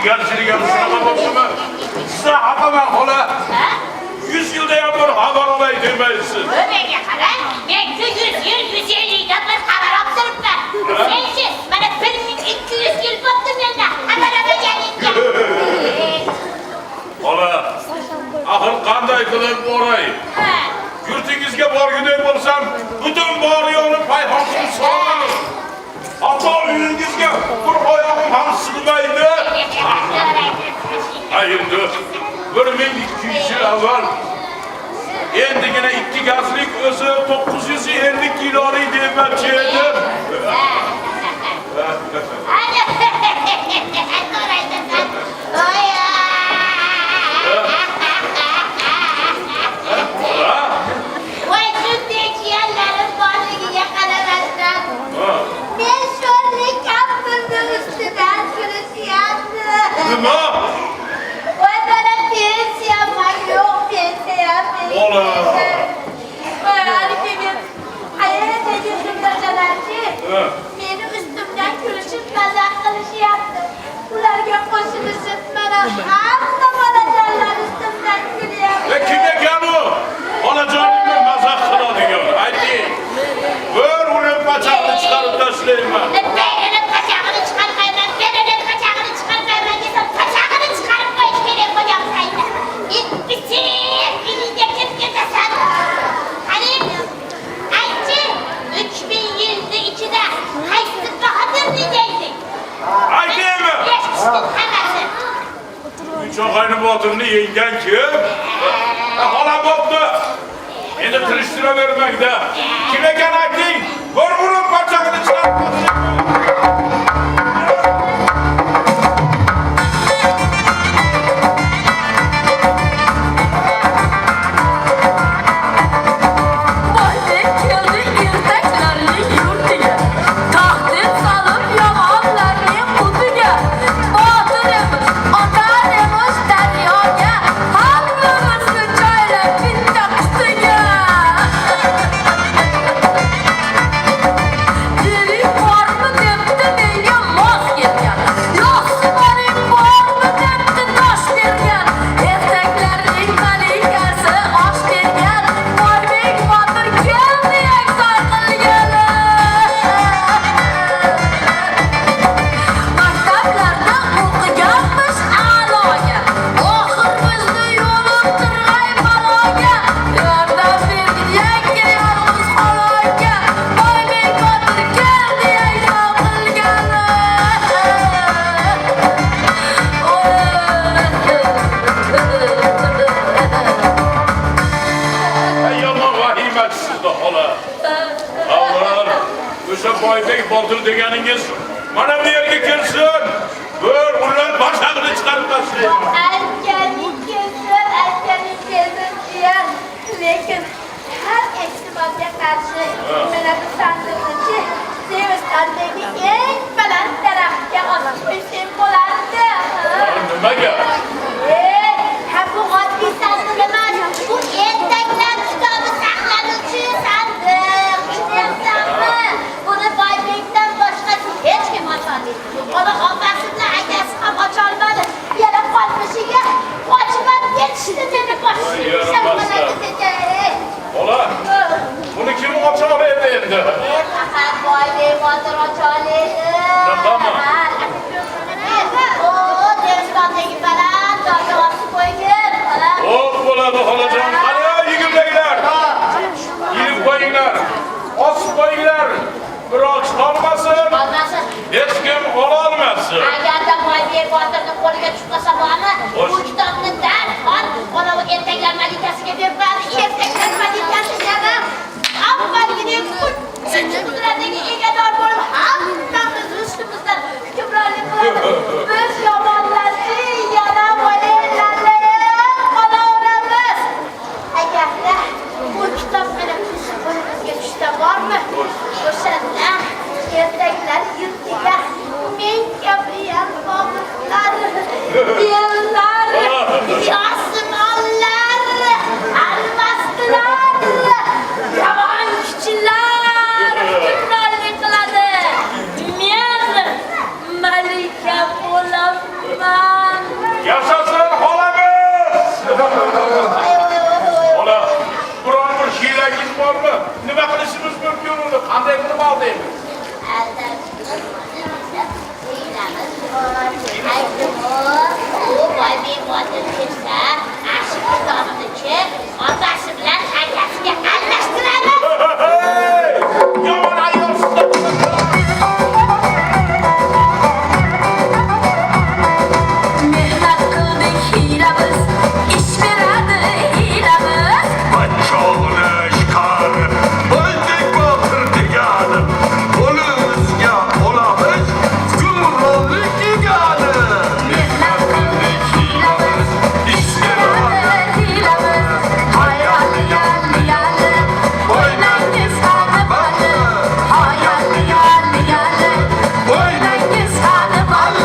Chigarchilik ham shunaqa bo'lsa-mi? Siz xafaman xola. 100 yilda ham bir xabar olay demaysiz. Menga qarang, men 100 yil, 150 yildan bir xabar olib turibman. Senchi, mana 1200 yil bo'ldi menda xabar olmaganingga. Xola, axir qanday qilib boray? Yurtingizga borguday bo'lsam, butun bor yo'lni payhon qilib so'raman. Hatto uyingizga bir oyog'im ham sig'maydi. Endi 1200 yil avval endigina 2 gazlik o'zi 950 kilolik demoqchi edim. Voy shunday jiyanlarim borligiga qaramasdan men sho'rlik kampirni ustidan kurishyapti. Nima? Voy mana pensiyam ham yo'q, pensiyam yo'q. Voy haligi men qayerdagi xizmatchilarchi meni ustimdan kulishib mazaq qilishyapti. Ularga qo'shilishib mana hamma bolajonlar ustimdan kulyapti. Kim ekan u? Bolajonimni mazaq qiladigan. Ayting. Bir urib pachaqni chiqarib tashlayman. Berini pachag'ini chiqarmayman, berini pachag'ini chiqarmayman desam, pachag'ini chiqarib qo'yish kerak bo'lgan paytda. Ikkisi uyingga kirib ketasan. Qani, aytchi, 3000 yilni ichida qaysi bahodirni deydi? Aytaymi? Eshitishning hammasi. Uchog'ayni botirni yenggan kim? Xola bo'pti. Endi tirishtiravermangda. Kim ekan ayting? Bir urib pachaqni chiqarib Boybek botir deganingiz mana bu yerga kelsin. Bir urib pachaqni chiqarib tashlayman. Aytganing kelsin jiyan. Lekin har ehtimolga qarshi mana bu sandiqni Sevistondagi eng baland daraxtga osib qo'ysam bo'lardi. Nimaga? Ha bu oddiy sandiq emas. Bu ertaklar kitobi saqlanuvchi sandiq. Tushunyapsanmi? Buni Boybekdan boshqa hech kim ocholmaydi. Ona opasi bilan akasi ham ocholmadi. Yana qolmishiga qochib ketishdi meni boshimga. Ola, buni kim ocholaydi endi? Faqat Boybek botir ocholaydi. Nima? Devistondagi baland dog'ga osib qo'ygan. Xo'p bo'ladi xolajon. Qani yigitlar. Yigib qo'yinglar. Osib qo'yinglar. Biroq qolmasin. Hech kim ololmasin. Agarda Boybek botirni qo'liga tushmasa bo'ladi, bu kitobni darhol ona ertaklar malikasiga berib qo'yadi. Ertaklar malikasi yana avvalgidek uchinchi qudratga egador bo'lib, hammamiz ustimizdan hukmronlik qiladi. Biz yomonlarni yana bo'laylarni qolaveramiz. Agarda bu kitob mana qo'limizga tushsa bormi? O'shanda ertaklar yurtiga men kabi yalqovlar, yillar, osmonlar, almaslar, yomon kuchlar hukmronlik qiladi. qanday qilib olding? Otasi bilan akasiga aralashtiradi. Yomon ayolsiz. Mehnat qildik hiylamiz, ish beradi hiylamiz. Bachog'ini chiqarib, o'ldik botir degani. Qo'limizga olamiz, hukmronlik egani. Mehnat qildik hiylamiz, ish beradi hiylamiz. Hayal yalli yalli, o'ynangiz hali bali. Hayal yalli yalli, o'ynangiz hali bali.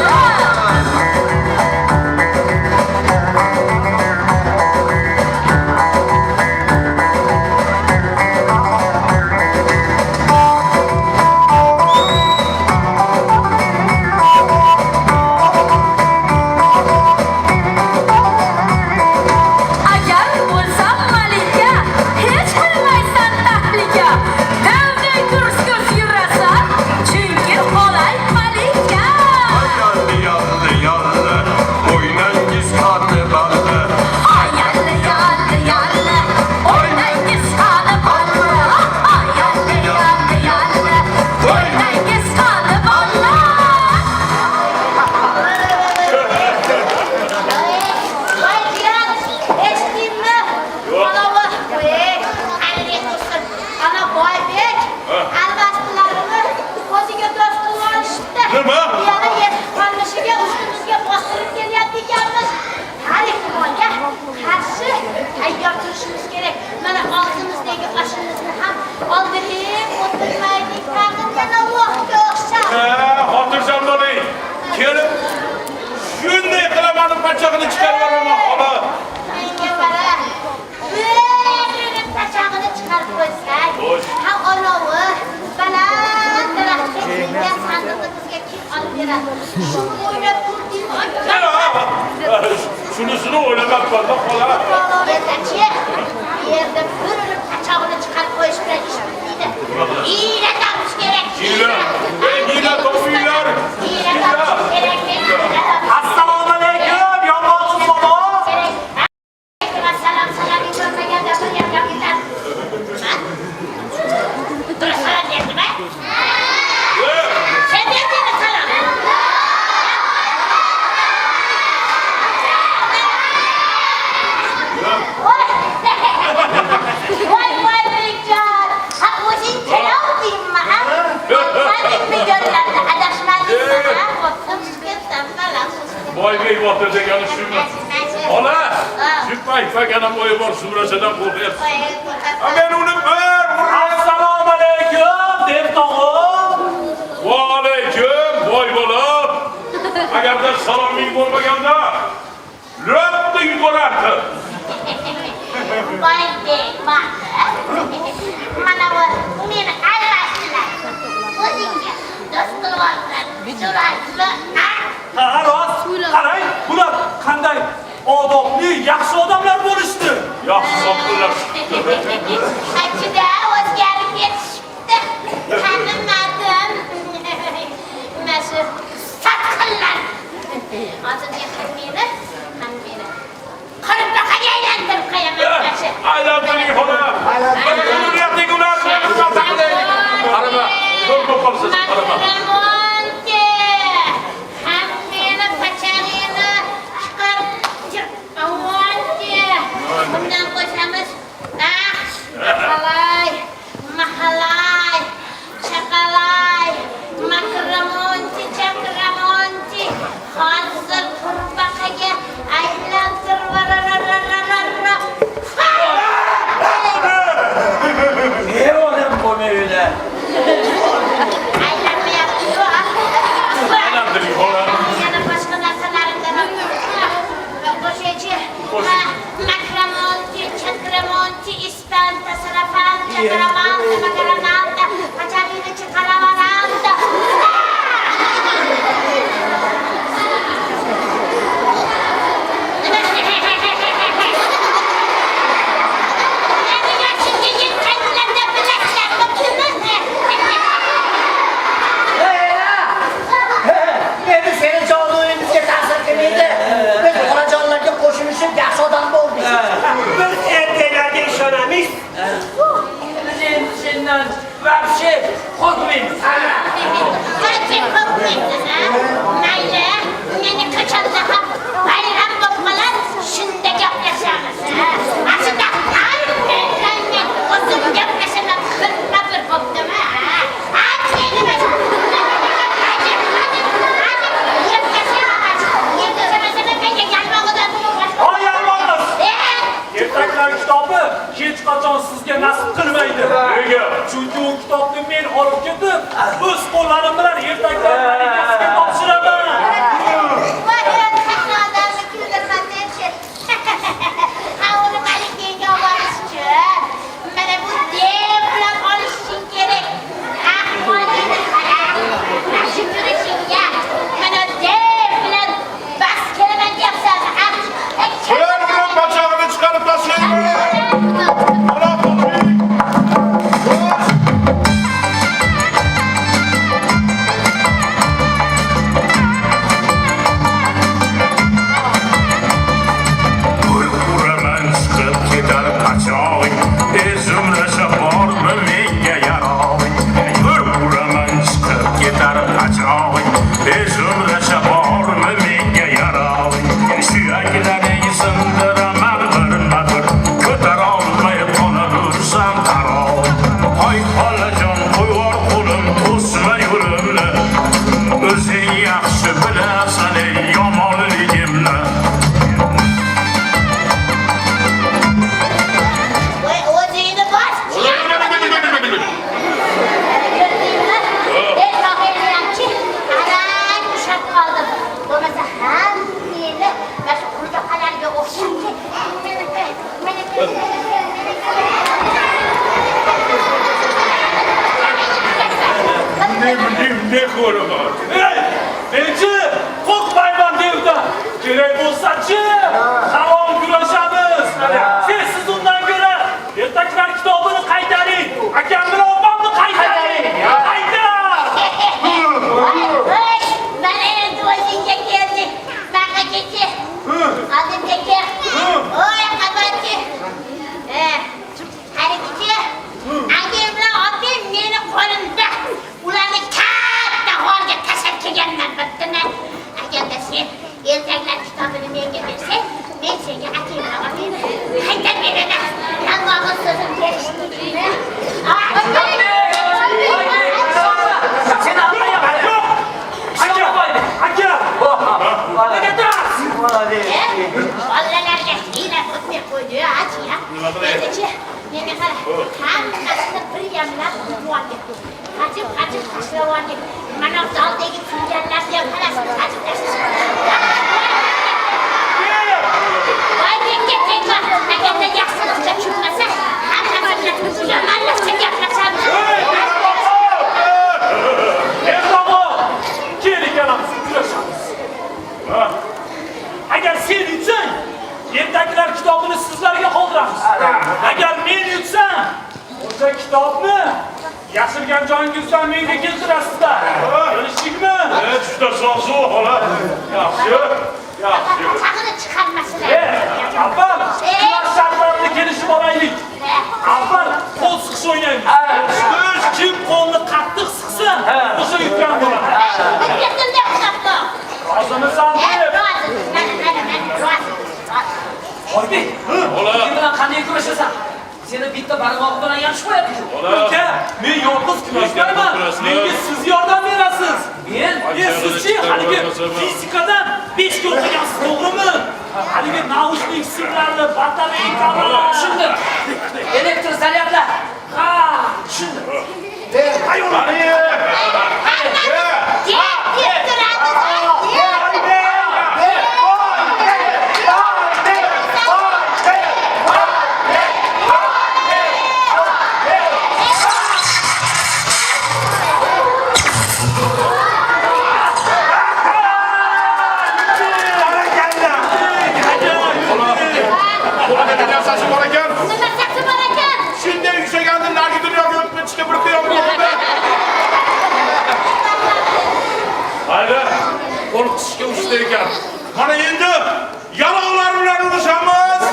Agar bo'lsam malika, hech qilmaysan tahlika. Davday kurs yurasan, chunki olay malika. Yalli yalli yalli, o'ynangiz qani balli. Hayalli yalli yalli, o'ynangiz qani balli. Hayalli yalli yalli, o'ynangiz qani balli. Voy jiyan, eshitdingmi? Manavi, qanday tursin? Ana Boybek albastilarini ko'ziga do'st qilib olishibdi. Nima? Yana yetib qolmishiga ustimizga bostirib kelyapti ekanmiz. Har ehtimolga qarshi tayyor turishimiz kerak. Mana og'zimizdagi oshimizni ham oldirib o'tirmaylik. Tag'in yana Allohga o'xshab. Xotirjam bo'ling. Kelib shunday qilaman pachog'ini chiqarib yuboraman xola. Menga qara. Biri pachog'ini chiqarib qo'ysak, ha olovi baland daraxtga kelgan sandig'imizga kim olib beradi? Shuni o'ylab turdingmi? Shunisini o'ylamabman xola. Yetachi, bu yerda bir pachog'ini chiqarib qo'yish bilan ish bitmaydi. Hiyla topish kerak. Hiyla topinglar. Hiyla topish kerak. Assalomu alaykum, yomon bobo. Assalom, saloming bo'lmaganda bir gap ketadi. Durust salom derdimi? Sen derdingmi salom? Voy Bekjon, ha o'zing kelavdingmi, ha? Qo'ymadingmi yo'llarda adashmadingmi, ha? O'tib ketdim, salom. Boybek botir degani shumi? Xola, shu paytfaganam o'yi bor sumrasadan qo'rqyapsiz. Men uni bir Assalomu alaykum, Devtog'im. Va alaykum, voy bola. Agarda saloming bo'lmaganda, lopda yuborardi. Boybek botir, mana bu meni alvashdilar. O'zingga do'st qilib oldilar. So'raysizmi, ha? Ha, rost. Qarang, bular qanday odobli, yaxshi odamlar bo'lishdi. Yaxshi sopdilar. Ichida o'zgarib ketishibdi. Tanimadim. Mana shu satqinlar. Hozirga ham meni qirpiqaga aylantirib qo'yaman mana shu. Aylantiring xola. Uriyatning ularni qarama. Ko'p qolsiz, qarama. Ramonti. Ham meni pachag'ini chiqarib Ramonti. Bundan qo'shamiz. Qalay. O'z qo'llarim bilan ertaklar malikasiga topshiraman. Voy, qanaqa odamni kuldirman debchi. Ha, uni malikaga olib uchun mana bu dev bilan olishing kerak. Ahvolingni qara. Yaxshi yurishingga mana dev bilan bas kelaman deyapsan. Ular bilan bachog'ini chiqarib tashlayman. Ola qo'ying. Uraman chiqib ketar qachog'ing, ezumlasha bormi menga yarog'ing. Uraman chiqib ketar qachog'ing, ezumlasha bormi menga yarog'ing. Suyaklaring sindiraman birma-bir, ko'tarolmay qolaversan qarog'ing. Hoy xolajon, qo'yvor qo'lim, to'sma yo'limni. O'zing yaxshi bilasan ey yomonligimni. Voy, o'zingni bos. Ben noqiyamchi, qarang ushlab qoldim. Bo'lmasa hammani mana shu qurdoqalarga o'xshatib. Ne ko'raman? Elchi, qo'rqmayman devda. Kerak bo'lsa-chi, salom kurashamiz. Siz undan ko'ra ertaklar kitobini qaytaring. Akam bilan opamni qaytaring. Qaytar! Voy, mana endi o'zingga keldik. Baqa kechi. Oldimga kel. Voy, qabatchi. Harikichi. Akam bilan opam meni qo'limda. Ularni katta holga tashlab kelganman bittini. Agarda sen ertaklar kitobini menga bersang, men senga akam bilan opamni qaytarib beraman. Yalmog'iz so'zim berishdi. Sen almayapman. Aka! Nega turasiz? Bolalarga hiyla o'tmay qo'ydi, achiya. Endi-chi, menga qara. Hammasini bir yamlab qo'yib. Qachib tashlab oldik. Mana zaldagi kuyganlarni ham hammasi qachib tashlashdi. Voy, tegma. Agarda yaxshilikka tushmasa, hammasini yomonlashga gaplashamiz. Agar sen yutsang, ertaklar kitobini sizlarga qoldiramiz. Agar men yutsam, o'sha kitobni yashirgan joyingizdan menga keltirasizlar. Kelishdikmi? Juda zo'r xola. Yaxshi. Chaqini chiqarmaslar. Avval shartlarni kelishib olaylik. Avval qo'l siqish o'ynaymiz. Kim qo'lni qattiq siqsa, o'sha yutgan bo'ladi. Rozimisan deb. Oybek, men bilan qanday kurashasan? Seni bitta barmog'i bilan yaxshi qo'yadi-ku. Uka, men yolg'iz kurashmayman. Menga siz yordam berasiz. Sizchi haligi fizikadan 5 ga o'qigansiz, to'g'rimi? Haligi naushnik simlarni batareykalar. Tushundim. Elektr zaryadlar. Ha, tushundim. Shunday yuksagandan narigi dunyoga o'tib chiqib bir qiyomat bo'ldi. Hayda, qo'rqitishga usta ekan. Mana endi yaloqlar bilan urishamiz.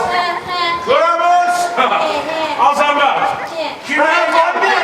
Ko'ramiz. Azamlar. Kimlar bormi?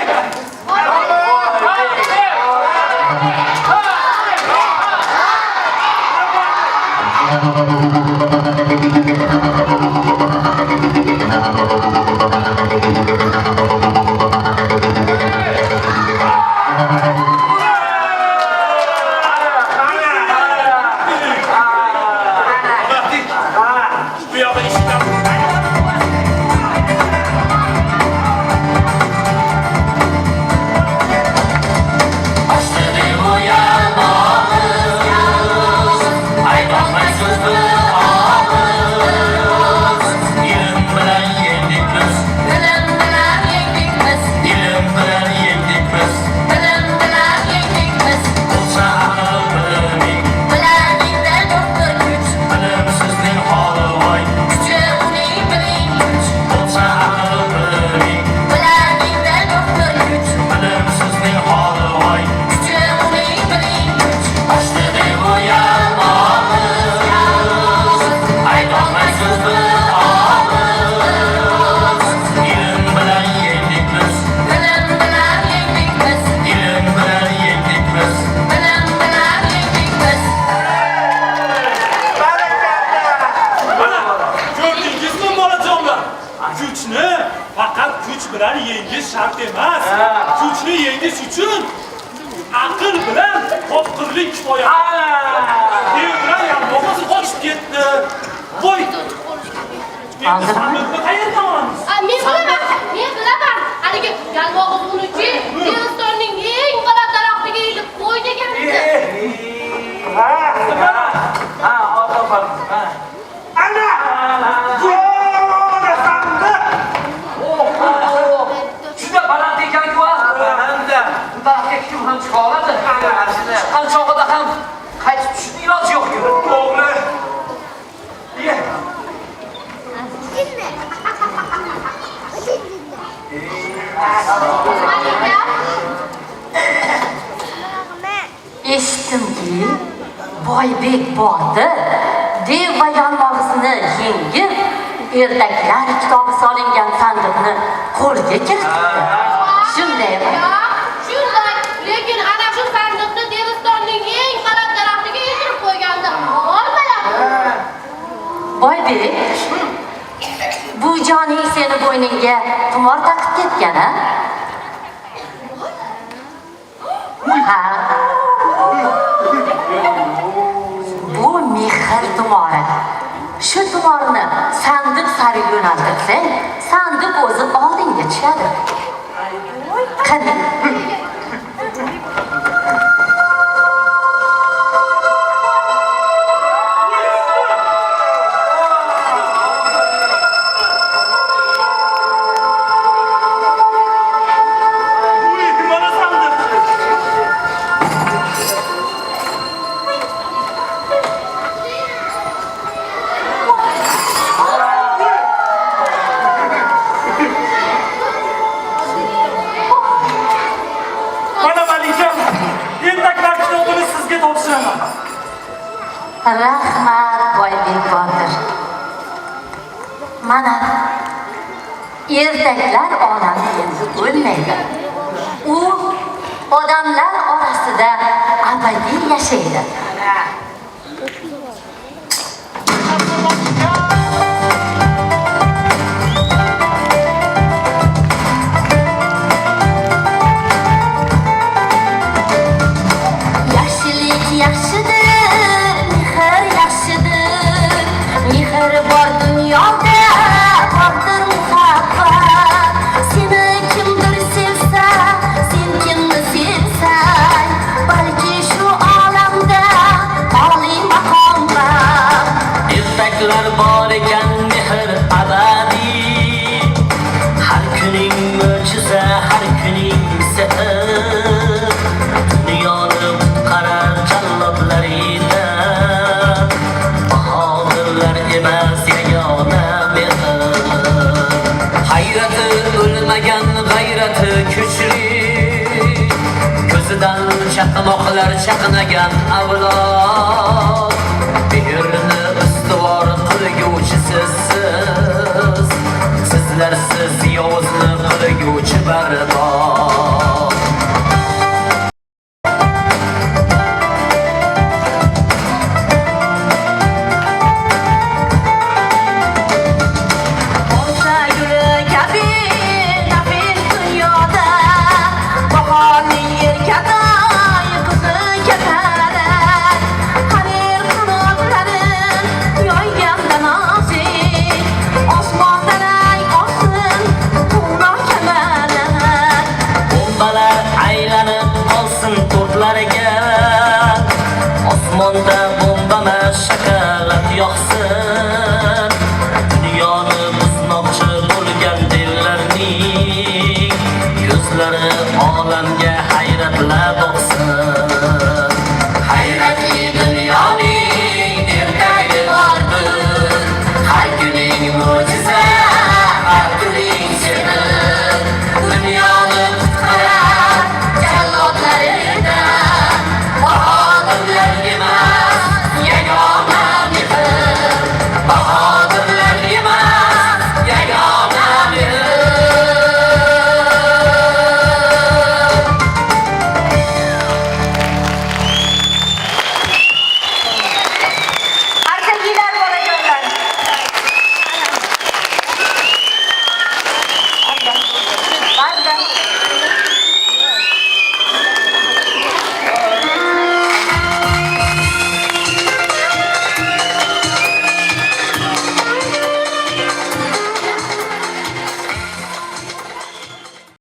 ediş uchun aql bilan topqirlik kifoya. Devran yalmog'iz qochib ketdi. Qo'y. Endi sandiqni qayerdan olamiz? Men bilaman. Haligi yalmog'iz uniki Hindistonning eng baland daraxtiga ilib qo'ydi ekan. Ana! Go'ra sandiq! Juda baland ekan-ku. Hamda Bunaqa kim ham chiqa oladi? Chiqqan chog'ida ham qaytib tushishning iloji yo'q-ku. to'g'ri. Ye. Eshitdimki, Boybek Botir dev va yalmog'izini yengib, ertaklar kitobi solingan sandiqni qo'lga kiritdi. Shundaymi? Shunday, lekin ana shu sandiqni Hindistonning eng baland daraxtiga ilib qo'yganda olmayapti. Boybek, bu joning seni bo'yningga tumor taqib ketgan-a? Ha? Bu mehr tumori. Shu tumorni sandiq sari yo'naltirsang, sandiq o'zi oldinga tushadi. Qani? Mana sandiq. Mana Malikam, ertaklar kitobini sizga topshiraman. Rahmat Boybek Botir. Mana ertaklar olami endi o'lmaydi. U odamlar orasida abadiy yashaydi. Yaxshilik yaxshidir, mehr yaxshidir. Mehr bor dunyoda, bordir muhabbat. Seni kimdir sevsa, sen kimni sevsang, balki shu olamda oliy maqom bor. Ertaklar bor ekan mehr abadiy. Har kuning mo'jiza, har kuning sehr. Dunyoni qutqarar jallodlaridan. Bahodirlar emas yagona mehr. Hayrati o'lmagan, g'ayrati kuchli. Ko'zidan chaqmoqlar chaqnagan avlod. Mehrni ustuvor qilguvchisiz siz. Sizlarsiz yozni qilguvchi barbod. Olsa guli kabi nafis dunyoda, bahorning erkaday qizi ketarar. Qalir qanotlarin yoyganda nozik, osmondan oqsin quvnoq kamalar. Bombalar aylanib olsin to'rtlariga. Osmondan